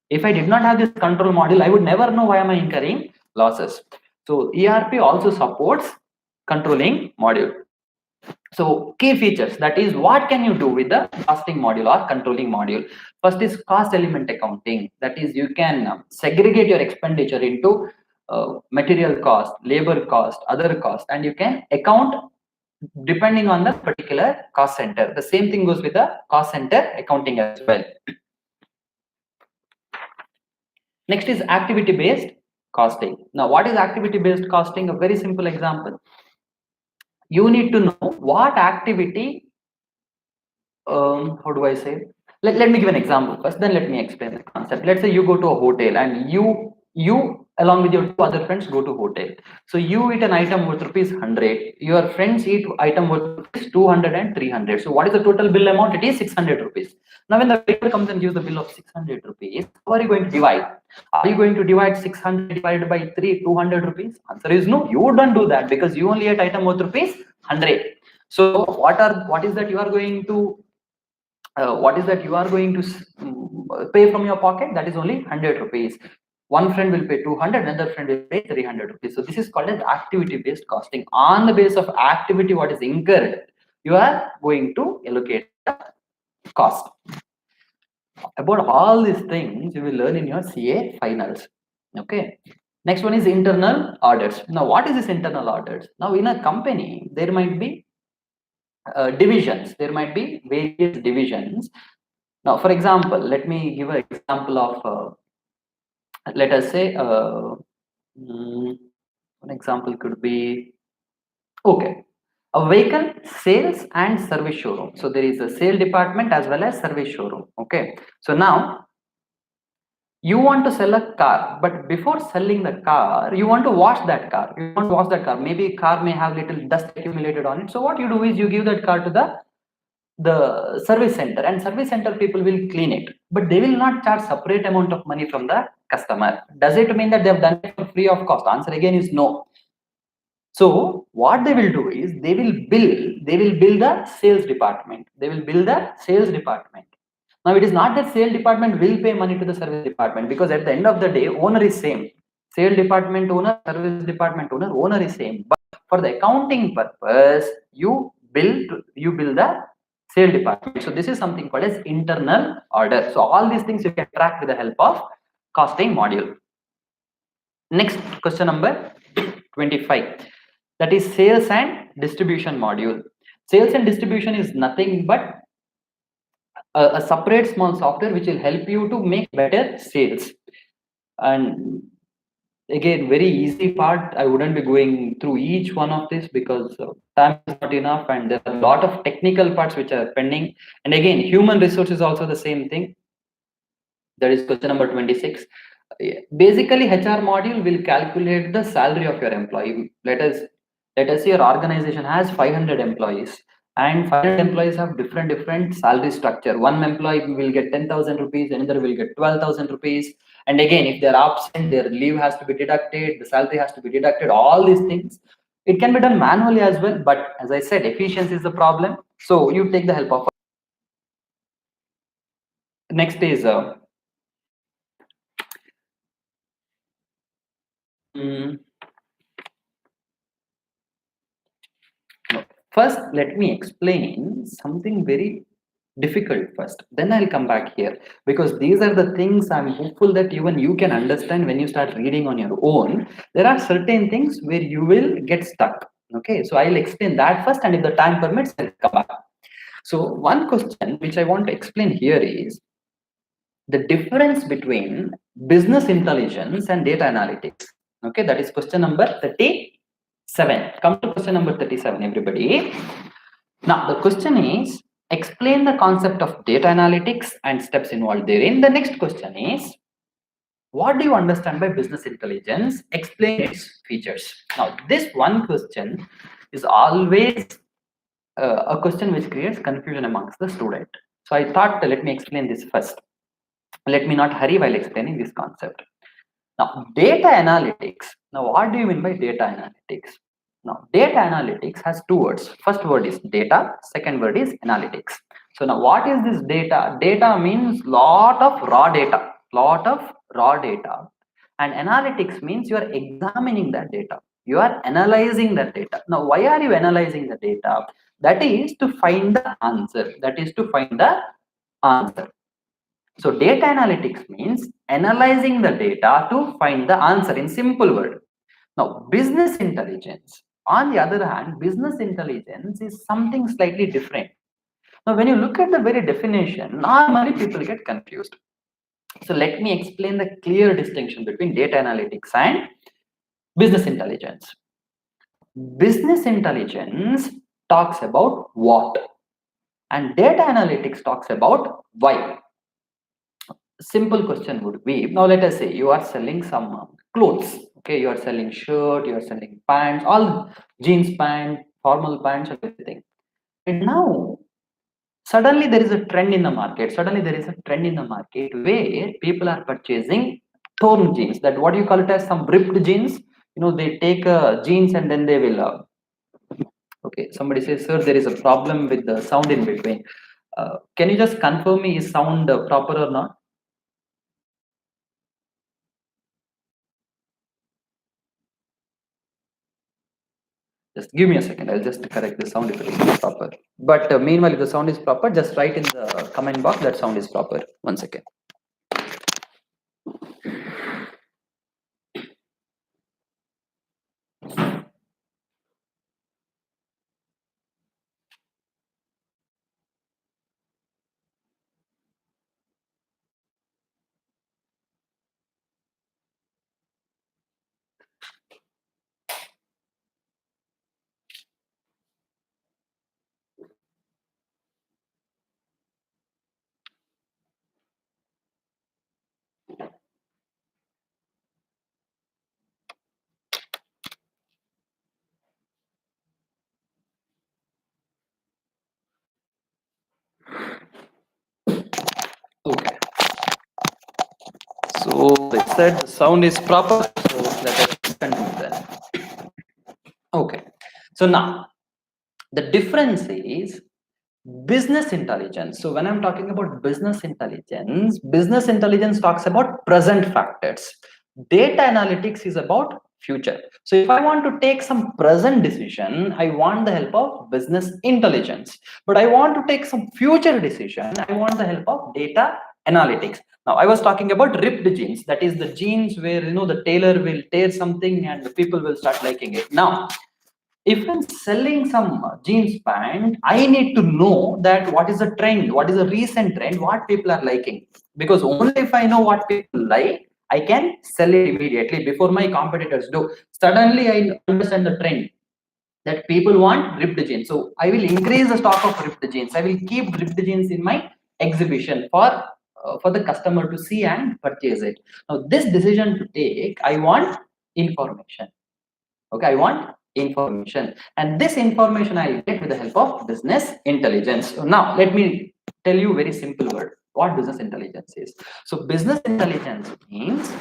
If I did not have this control module, I would never know why am I incurring losses. So ERP also supports controlling module. So key features, that is what can you do with the costing module or controlling module. First is cost element accounting. That is you can segregate your expenditure into material cost, labor cost, other cost, and you can account depending on the particular cost center. The same thing goes with the cost center accounting as well. Next is activity based costing. Now what is activity based costing? A very simple example. You need to know what activity, how do I say? Let me give an example first, then let me explain the concept. Let's say you go to a hotel and you along with your two other friends go to hotel. So you eat an item worth rupees 100, your friends eat item worth rupees 200 and 300. So what is the total bill amount? It is 600 rupees. Now when the waiter comes and gives the bill of 600 rupees, how are you going to divide? Are you going to divide 600 divided by 3, 200 rupees? Answer is no, you don't do that, because you only ate item worth rupees 100. So what is that you are going to pay from your pocket? That is only 100 rupees. One friend will pay 200, another friend will pay 300 rupees. So this is called as activity based costing. On the base of activity what is incurred, you are going to allocate the cost. About all these things you will learn in your CA finals. Okay, next one is internal audits. Now what is this internal audits? Now in a company there might be divisions, there might be various divisions. Now for example, let me give an example of let us say one example could be, okay, a vehicle sales and service showroom. So there is a sale department as well as service showroom. Okay, so now you want to sell a car, but before selling the car you want to wash that car. Maybe car may have little dust accumulated on it. So what you do is you give that car to the service center, and service center people will clean it, but they will not charge separate amount of money from the customer. Does it mean that they have done it for free of cost? Answer again is no. So what they will do is they will bill the sales department. Now it is not that sales department will pay money to the service department, because at the end of the day owner is same. Sale department owner, service department owner is same. But for the accounting purpose, you bill the sale department. So this is something called as internal order. So all these things you can track with the help of costing module. Next, question number 25. That is sales and distribution module. Sales and distribution is nothing but a separate small software which will help you to make better sales. And again, very easy part. I wouldn't be going through each one of this because time is not enough, and there are a lot of technical parts which are pending. And again, human resource is also the same thing. That is question number 26. Basically, HR module will calculate the salary of your employee. Let us say your organization has 500 employees, and 500 employees have different salary structure. One employee will get 10,000 rupees, another will get 12,000 rupees. And again, if they're absent, their leave has to be deducted, the salary has to be deducted, all these things. It can be done manually as well, but as I said, efficiency is the problem. So you take the help of. Next is no. First, let me explain something very difficult first. Then I'll come back here, because these are the things I'm hopeful that even you can understand when you start reading on your own. There are certain things where you will get stuck. Okay, so I'll explain that first, and if the time permits, I'll come back. So one question which I want to explain here is the difference between business intelligence and data analytics. Okay, that is question number 37. Come to question number 37, everybody. Now the question is, explain the concept of data analytics and steps involved therein. The next question is, what do you understand by business intelligence? Explain its features. Now this one question is always a question which creates confusion amongst the student. So I thought, let me explain this first. Let me not hurry while explaining this concept. Now, data analytics. Now, what do you mean by data analytics? Now, data analytics has two words. First word is data, second word is analytics. So now what is this data? Data means lot of raw data, and analytics means you are examining that data. You are analyzing that data. Now, why are you analyzing the data? That is to find the answer. So data analytics means analyzing the data to find the answer in simple word. Now, business intelligence, on the other hand, business intelligence is something slightly different. Now, when you look at the very definition, normally people get confused. So let me explain the clear distinction between data analytics and business intelligence. Business intelligence talks about what, and data analytics talks about why. Simple question would be, now let us say you are selling some clothes. Okay, you are selling shirt, you are selling pants, all jeans pant, formal pants, everything. And now suddenly there is a trend in the market. Where people are purchasing torn jeans. That what you call it as some ripped jeans. They take jeans and then they will. Okay, somebody says, sir, there is a problem with the sound in between. Can you just confirm me, is sound proper or not? Just give me a second. I'll just correct the sound if it is proper. But meanwhile, if the sound is proper, just write in the comment box that sound is proper. 1 second. Okay. So they said the sound is proper. So let us continue then. Okay. So now the difference is business intelligence. So when I'm talking about business intelligence talks about present factors. Data analytics is about future. So if I want to take some present decision, I want the help of business intelligence. But I want to take some future decision, I want the help of data analytics. Now I was talking about ripped jeans. That is the jeans where the tailor will tear something and the people will start liking it. Now if I'm selling some jeans pant, I need to know that what is the trend, what is the recent trend, what people are liking. Because only if I know what people like, I can sell it immediately before my competitors do. Suddenly, I understand the trend that people want ripped jeans. So I will increase the stock of ripped jeans. I will keep ripped jeans in my exhibition for the customer to see and purchase it. Now, this decision to take, I want information. Okay, I want information, and this information I'll get with the help of business intelligence. So now let me tell you very simple word what business intelligence is. So business intelligence means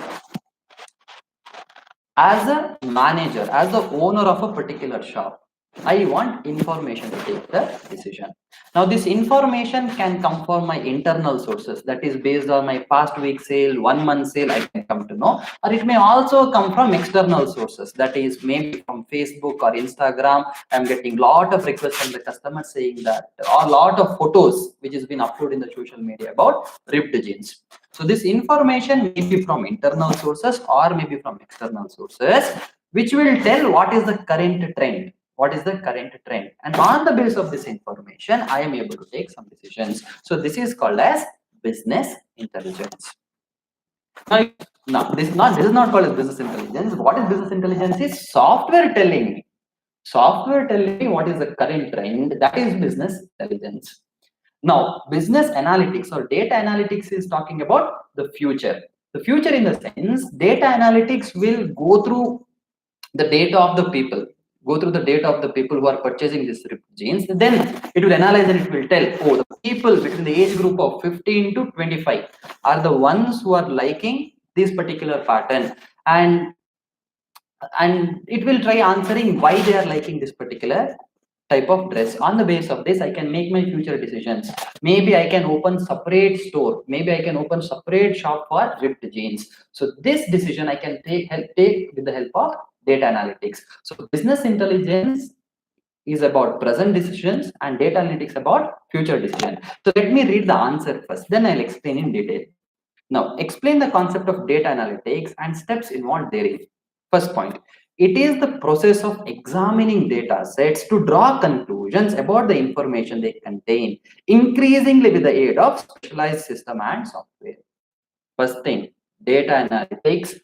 As a manager, as the owner of a particular shop, I want information to take the decision. Now, this information can come from my internal sources, that is based on my past week sale, 1 month sale, I can come to know, or it may also come from external sources, that is maybe from Facebook or Instagram. I'm getting a lot of requests from the customers saying that, or a lot of photos which has been uploaded in the social media about ripped jeans. So this information may be from internal sources or maybe from external sources, which will tell what is the current trend. What is the current trend? And on the basis of this information, I am able to take some decisions. So this is called as business intelligence. Now this is not called as business intelligence. What is business intelligence? Is software telling me. Software telling me what is the current trend. That is business intelligence. Now, business analytics or data analytics is talking about the future. The future in the sense, data analytics will go through the data of the people, who are purchasing these ripped jeans. Then it will analyze and it will tell, oh, the people between the age group of 15 to 25 are the ones who are liking this particular pattern. And it will try answering why they are liking this particular type of dress. On the basis of this, I can make my future decisions. Maybe I can open separate store, maybe I can open separate shop for ripped jeans. So this decision I can take with the help of data analytics. So business intelligence is about present decisions and data analytics about future decisions. So let me read the answer first, then I'll explain in detail. Now, explain the concept of data analytics and steps involved therein. First point, it is the process of examining data sets to draw conclusions about the information they contain, increasingly with the aid of specialized system and software. First thing, data analytics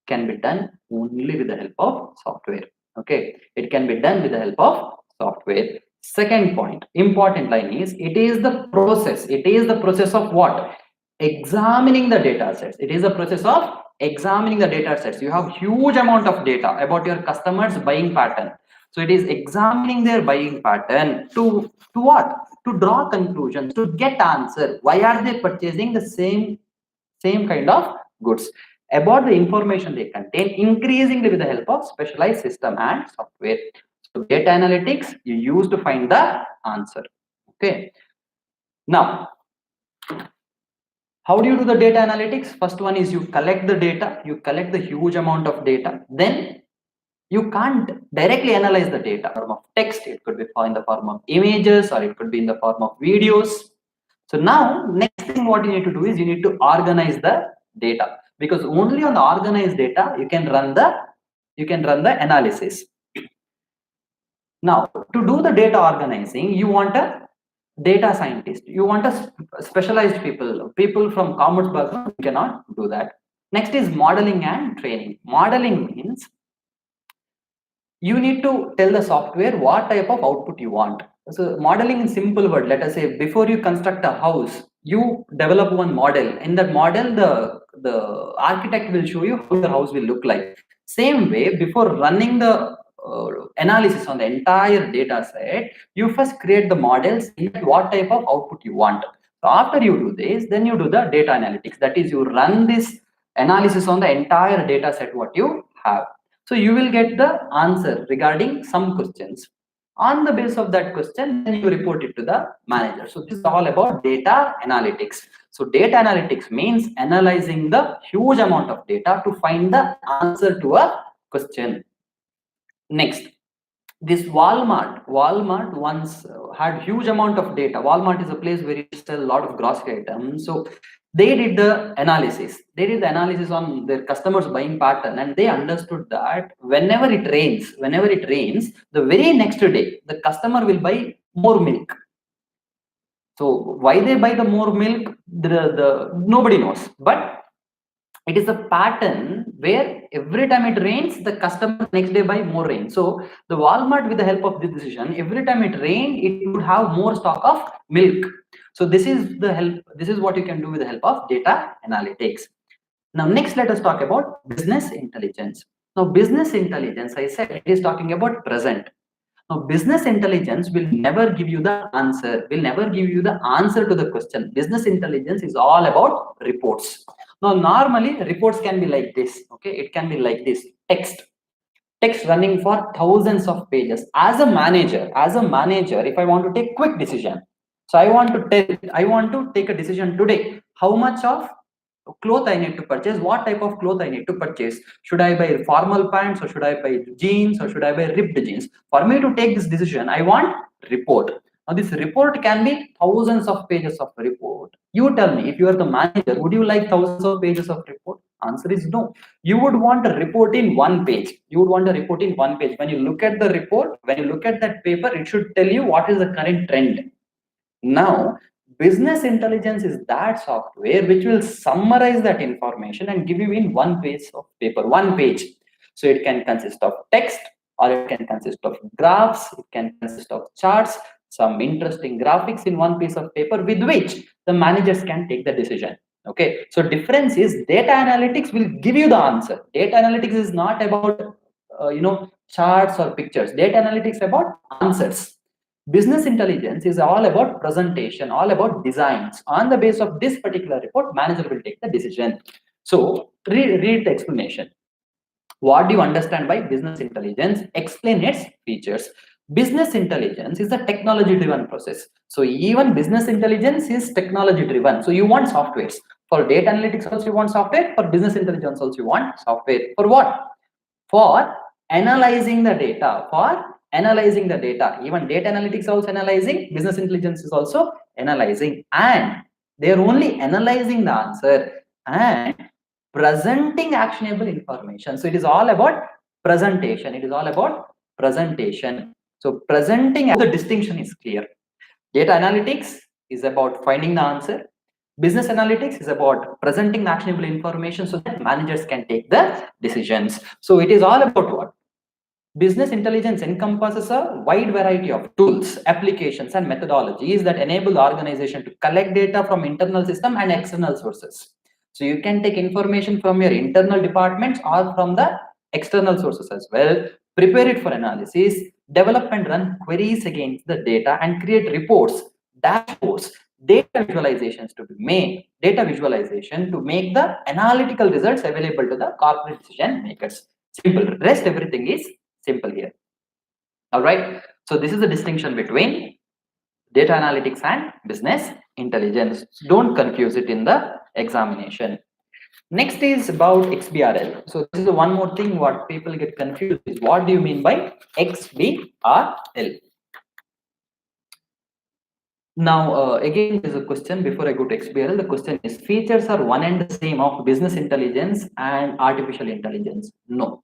can be done only with the help of software. Okay, it can be done with the help of software. Second point, important line is, it is the process. It is the process of what? Examining the data sets. It is a process of examining the data sets. You have huge amount of data about your customers buying pattern. So it is examining their buying pattern to what? To draw conclusions, to get answer. Why are they purchasing the same kind of goods? About the information they contain, increasingly with the help of specialized system and software. So data analytics you use to find the answer. Okay. Now, how do you do the data analytics? First one is you collect the data, you collect the huge amount of data. Then you can't directly analyze the data in the form of text. It could be in the form of images, or it could be in the form of videos. So now, next thing what you need to do is you need to organize the data, because only on the organized data you can run the analysis. Now, to do the data organizing, you want a data scientist, you want a specialized people from commerce background. You cannot do that. Next is modeling and training. Modeling means you need to tell the software what type of output you want. So modeling in simple word, let us say before you construct a house, you develop one model. In that model, the architect will show you how the house will look like. Same way, before running the analysis on the entire data set, you first create the models in what type of output you want. So after you do this, then you do the data analytics. That is, you run this analysis on the entire data set what you have. So you will get the answer regarding some questions. On the basis of that question, then you report it to the manager. So this is all about data analytics. So data analytics means analyzing the huge amount of data to find the answer to a question. Next, this Walmart once had huge amount of data. Walmart is a place where you sell a lot of grocery items. So they did the analysis. They did the analysis on their customers' buying pattern, and they understood that whenever it rains, the very next day, the customer will buy more milk. So why they buy the more milk, nobody knows. But it is a pattern where every time it rains, the customer next day buy more rain. So the Walmart, with the help of this decision, every time it rained, it would have more stock of milk. So this is the help. This is what you can do with the help of data analytics. Now, next, let us talk about business intelligence. Now, business intelligence, I said, it is talking about present. Now, business intelligence will never give you the answer, to the question. Business intelligence is all about reports. Now, normally reports can be like this. Okay, it can be like this: text running for thousands of pages. As a manager, if I want to take quick decision, so I want to take a decision today. How much of cloth I need to purchase? What type of cloth I need to purchase? Should I buy formal pants, or should I buy jeans, or should I buy ripped jeans? For me to take this decision, I want report. Now, this report can be thousands of pages of report. You tell me, if you are the manager, would you like thousands of pages of report? Answer is no. You would want a report in one page. You would want a report in one page. When you look at the report, when you look at that paper, it should tell you what is the current trend. Now, business intelligence is that software which will summarize that information and give you in one page of paper, one page. So it can consist of text, or it can consist of graphs, it can consist of charts, some interesting graphics in one piece of paper with which the managers can take the decision. Okay, so difference is data analytics will give you the answer. Data analytics is not about charts or pictures. Data analytics about answers. Business intelligence is all about presentation, all about designs. On the base of this particular report, manager will take the decision. So read the explanation. What do you understand by business intelligence? Explain its features. Business intelligence is a technology driven process. So even business intelligence is technology driven. So you want softwares. For data analytics also you want software. For business intelligence also you want software. For what? For analyzing the data. Even data analytics also analyzing, business intelligence is also analyzing, and they are only analyzing the answer and presenting actionable information. So it is all about presentation. So presenting, the distinction is clear. Data analytics is about finding the answer. Business analytics is about presenting the actionable information so that managers can take the decisions. So it is all about what? Business intelligence encompasses a wide variety of tools, applications, and methodologies that enable the organization to collect data from internal system and external sources. So you can take information from your internal departments or from the external sources as well, prepare it for analysis, develop and run queries against the data, and create reports, dashboards, data visualization to make the analytical results available to the corporate decision makers. Simple. Rest everything is simple here. All right. So this is the distinction between data analytics and business intelligence. Don't confuse it in the examination. Next is about XBRL. So this is the one more thing what people get confused is, what do you mean by XBRL? Now, again, there's a question before I go to XBRL. The question is, features are one and the same of business intelligence and artificial intelligence? No.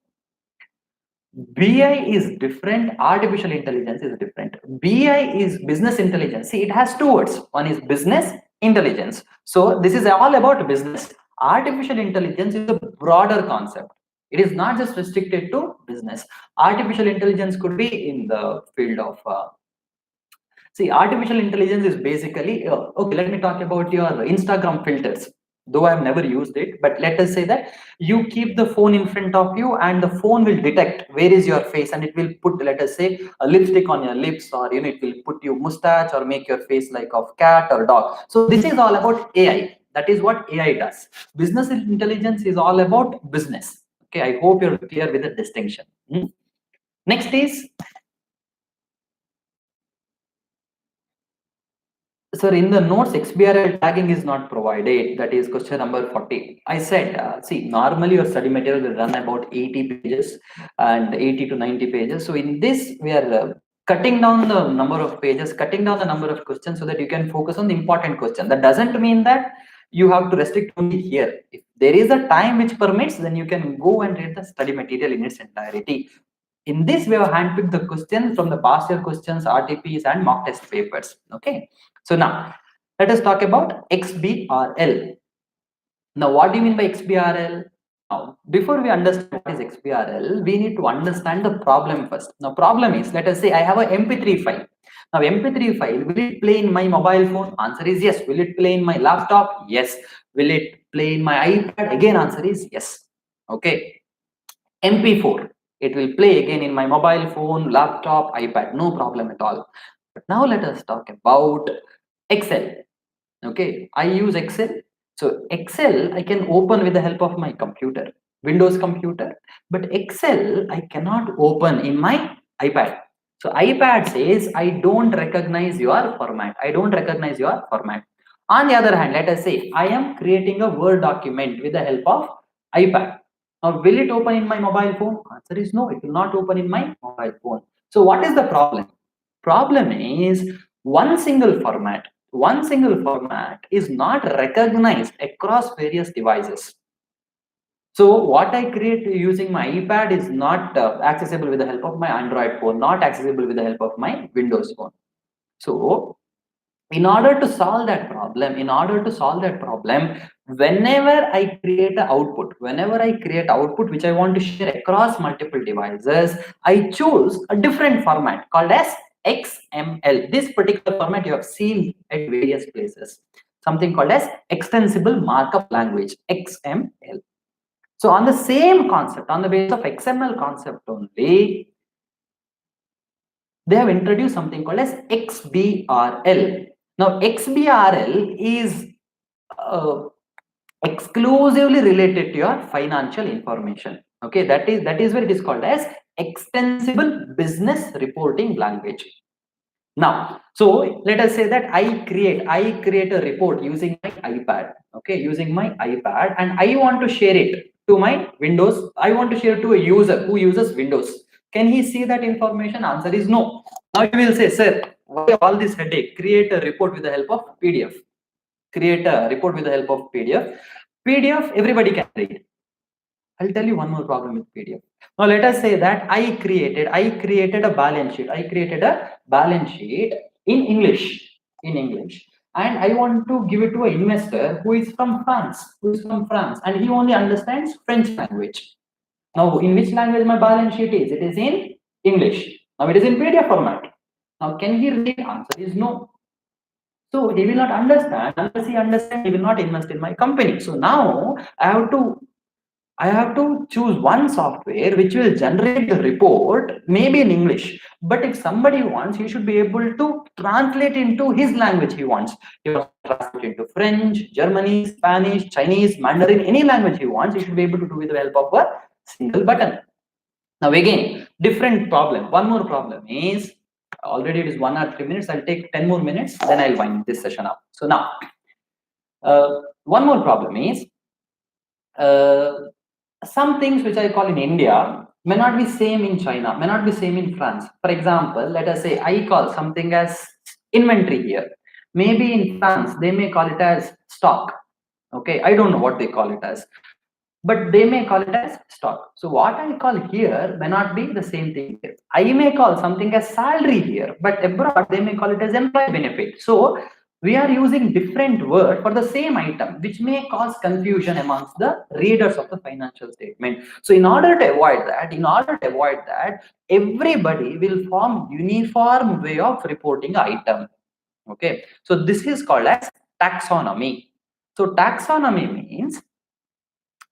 BI is different, artificial intelligence is different. BI is business intelligence. See, it has two words. One is business intelligence. So this is all about business. Artificial intelligence is a broader concept. It is not just restricted to business. Artificial intelligence could be in the field of see, artificial intelligence is basically okay. Let me talk about your Instagram filters. Though I've never used it, but let us say that you keep the phone in front of you and the phone will detect where is your face, and it will put, let us say, a lipstick on your lips, or it will put you mustache or make your face like of cat or dog. So this is all about AI. That is what AI does. Business intelligence is all about business. Okay, I hope you're clear with the distinction. Next is, sir, in the notes, XBRL tagging is not provided. That is question number 40. I said, see, normally your study material will run about 80 pages and 80 to 90 pages. So in this, we are cutting down the number of pages, cutting down the number of questions so that you can focus on the important question. That doesn't mean that you have to restrict only here. If there is a time which permits, then you can go and read the study material in its entirety. In this, we have handpicked the questions from the past year questions, RTPs, and mock test papers. Okay. So now, let us talk about XBRL. Now, what do you mean by XBRL? Now, before we understand what is XBRL, we need to understand the problem first. Now, problem is, let us say I have a MP3 file. Now, MP3 file, will it play in my mobile phone? Answer is yes. Will it play in my laptop? Yes. Will it play in my iPad? Again, answer is yes. Okay. MP4, it will play again in my mobile phone, laptop, iPad, no problem at all. But now let us talk about Excel. Okay, I use Excel. So Excel, I can open with the help of my computer, Windows computer, but Excel, I cannot open in my iPad. So iPad says, I don't recognize your format. I don't recognize your format. On the other hand, let us say I am creating a Word document with the help of iPad. Now, will it open in my mobile phone? Answer is no, it will not open in my mobile phone. So what is the problem? Problem is one single format is not recognized across various devices. So what I create using my iPad is not accessible with the help of my Android phone, not accessible with the help of my Windows phone. So in order to solve that problem, whenever I create an output, which I want to share across multiple devices, I choose a different format called as XML. This particular format you have seen at various places, something called as extensible markup language, XML. So on the same concept, on the basis of XML concept only, they have introduced something called as XBRL. Now, XBRL is exclusively related to your financial information. Okay, that is what it is called as extensible business reporting language. Now, so let us say that I create a report using my iPad. Okay, using my iPad, and I want to share it to my Windows. I want to share it to a user who uses Windows. Can he see that information? Answer is no. Now you will say, sir, why all this headache? Create a report with the help of PDF. Create a report with the help of PDF. PDF, everybody can read. I'll tell you one more problem with PDF. Now let us say that I created a balance sheet. I created a balance sheet in English, and I want to give it to an investor who is from France, and he only understands French language. Now, in which language my balance sheet is? It is in English. Now it is in PDF format. Now, can he read? Answer is no. So he will not understand. Unless he understands, he will not invest in my company. So now I have to choose one software which will generate the report, maybe in English. But if somebody wants, he should be able to translate into his language he wants. He wants to translate into French, Germany, Spanish, Chinese, Mandarin, any language he wants, he should be able to do with the help of a single button. Now again, different problem. One more problem is, already it is 1 or 3 minutes. I'll take 10 more minutes, then I'll wind this session up. So now, one more problem is, some things which I call in India may not be same in China, may not be same in France. For example, let us say I call something as inventory here. Maybe in France, they may call it as stock. Okay, I don't know what they call it as, but they may call it as stock. So what I call here may not be the same thing here. I may call something as salary here, but abroad they may call it as employee benefit. So we are using different word for the same item, which may cause confusion amongst the readers of the financial statement. So in order to avoid that, everybody will form uniform way of reporting item. Okay, so this is called as taxonomy. So taxonomy means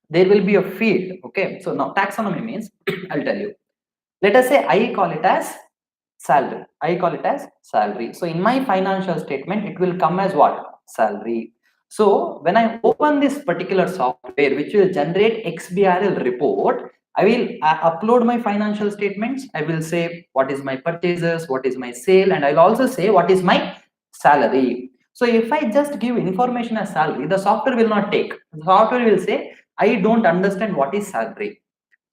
there will be a field. Okay, so now taxonomy means, I'll tell you. Let us say I call it as salary. So in my financial statement, it will come as what? Salary. So when I open this particular software, which will generate XBRL report, I will upload my financial statements. I will say what is my purchases, what is my sale, and I'll also say what is my salary. So if I just give information as salary, the software will not take. The software will say, I don't understand what is salary.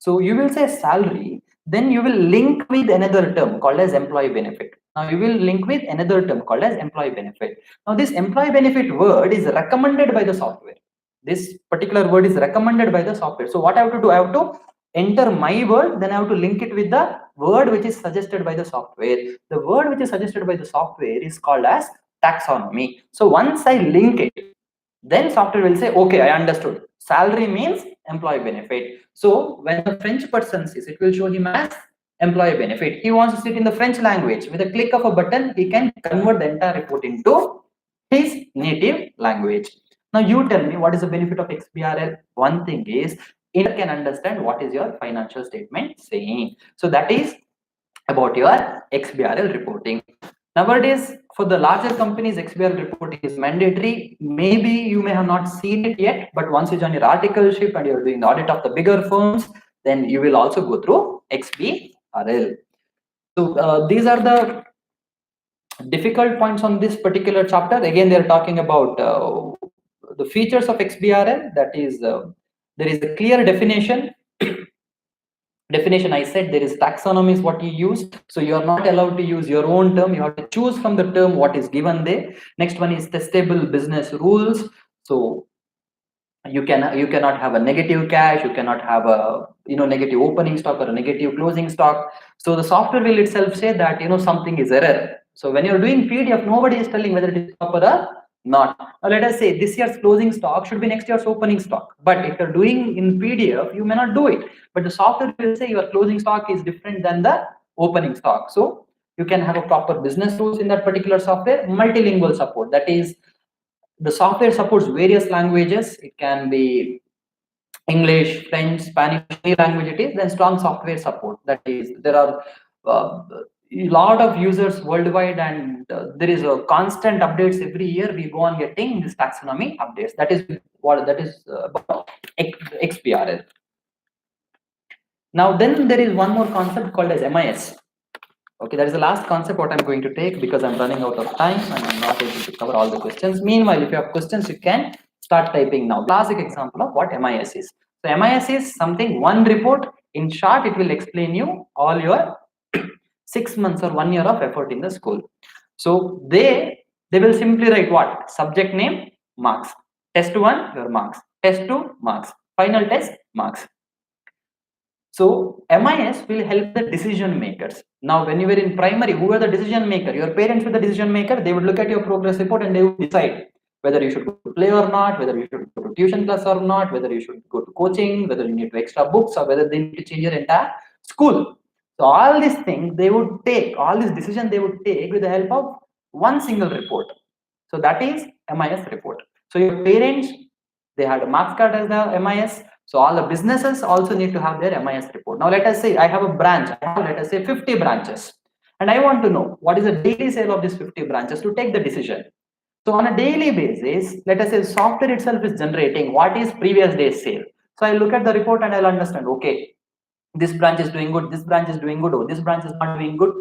So you will say salary, then you will link with another term called as employee benefit. Now you will link with another term called as employee benefit. Now this employee benefit word is recommended by the software. This particular word is recommended by the software. So what I have to do, I have to enter my word, then I have to link it with the word which is suggested by the software. The word which is suggested by the software is called as taxonomy. So once I link it, then software will say, okay, I understood. Salary means employee benefit. So when the French person sees, it will show him as employee benefit. He wants to sit in the French language. With a click of a button, he can convert the entire report into his native language. Now you tell me, what is the benefit of XBRL? One thing is, it can understand what is your financial statement saying. So that is about your XBRL reporting. Nowadays, for the larger companies, XBRL reporting is mandatory. Maybe you may have not seen it yet, but once you join your articleship and you're doing the audit of the bigger firms, then you will also go through XBRL. So these are the difficult points on this particular chapter. Again, they're talking about the features of XBRL. That is, there is a clear definition. I said there is taxonomy is what you use. So you are not allowed to use your own term. You have to choose from the term what is given there. Next one is testable business rules. So you cannot have a negative cash, you cannot have a negative opening stock or a negative closing stock. So the software will itself say that something is error. So when you're doing PDF, nobody is telling whether it is proper or not. Now let us say this year's closing stock should be next year's opening stock, but if you're doing in PDF, you may not do it, but the software will say your closing stock is different than the opening stock. So you can have a proper business rules in that particular software. Multilingual support, that is, the software supports various languages. It can be English, French, Spanish, any language it is. Then strong software support, that is, there are a lot of users worldwide, and there is a constant updates every year. We go on getting this taxonomy updates. That is what about XBRL. Now then there is one more concept called as MIS. Okay, that is the last concept what I'm going to take, because I'm running out of time and I'm not able to cover all the questions. Meanwhile, if you have questions, you can start typing now. Classic example of what MIS is. So MIS is something, one report. In short, it will explain you all your 6 months or 1 year of effort in the school. So they will simply write what? Subject name, marks. Test 1, your marks. Test 2, marks. Final test, marks. So MIS will help the decision makers. Now, when you were in primary, who were the decision maker? Your parents were the decision maker. They would look at your progress report and they would decide whether you should go to play or not, whether you should go to tuition class or not, whether you should go to coaching, whether you need to extra books, or whether they need to change your entire school. So all these things they would take, all these decisions they would take with the help of one single report. So that is MIS report. So your parents, they had a marks card as the MIS. So all the businesses also need to have their MIS report. Now let us say I have a branch, I have, let us say, 50 branches, and I want to know what is the daily sale of these 50 branches to take the decision. So on a daily basis, let us say software itself is generating what is previous day's sale. So I look at the report and I'll understand, okay, this branch is doing good, this branch is doing good, or this branch is not doing good.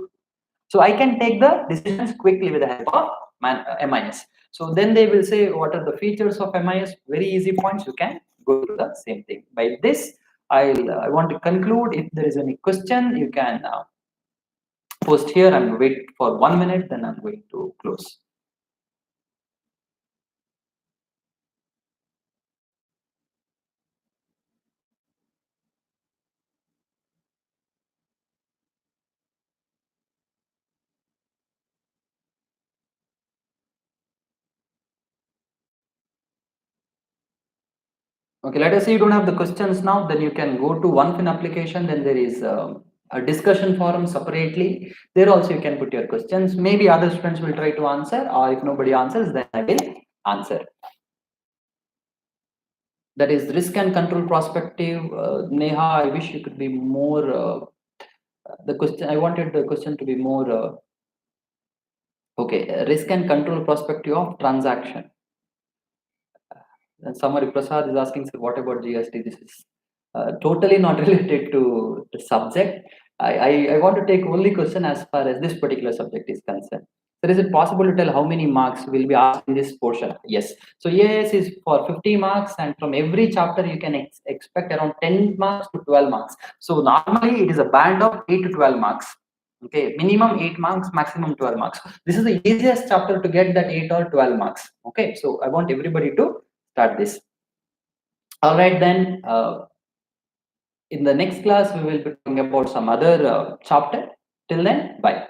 So I can take the decisions quickly with the help of MIS. So then they will say what are the features of MIS. Very easy points, you can go through the same thing. By this, I want to conclude. If there is any question, you can post here. I'm going to wait for 1 minute, then I'm going to close. Okay, let us say you don't have the questions now, then you can go to OneFin application. Then there is a discussion forum separately. There also you can put your questions. Maybe other students will try to answer, or if nobody answers, then I will answer. That is risk and control perspective. Neha, I wish you could be more. The question, I wanted the question to be more. Okay, risk and control perspective of transaction. And Samari Prasad is asking, sir, what about GST? This is totally not related to the subject. I want to take only question as far as this particular subject is concerned. So is it possible to tell how many marks will be asked in this portion? Yes. So EIS is for 50 marks, and from every chapter you can expect around 10 marks to 12 marks. So normally it is a band of 8 to 12 marks. Okay, minimum 8 marks, maximum 12 marks. This is the easiest chapter to get that 8 or 12 marks. Okay, so I want everybody to start this. All right, then in the next class we will be talking about some other chapter. Till then, bye.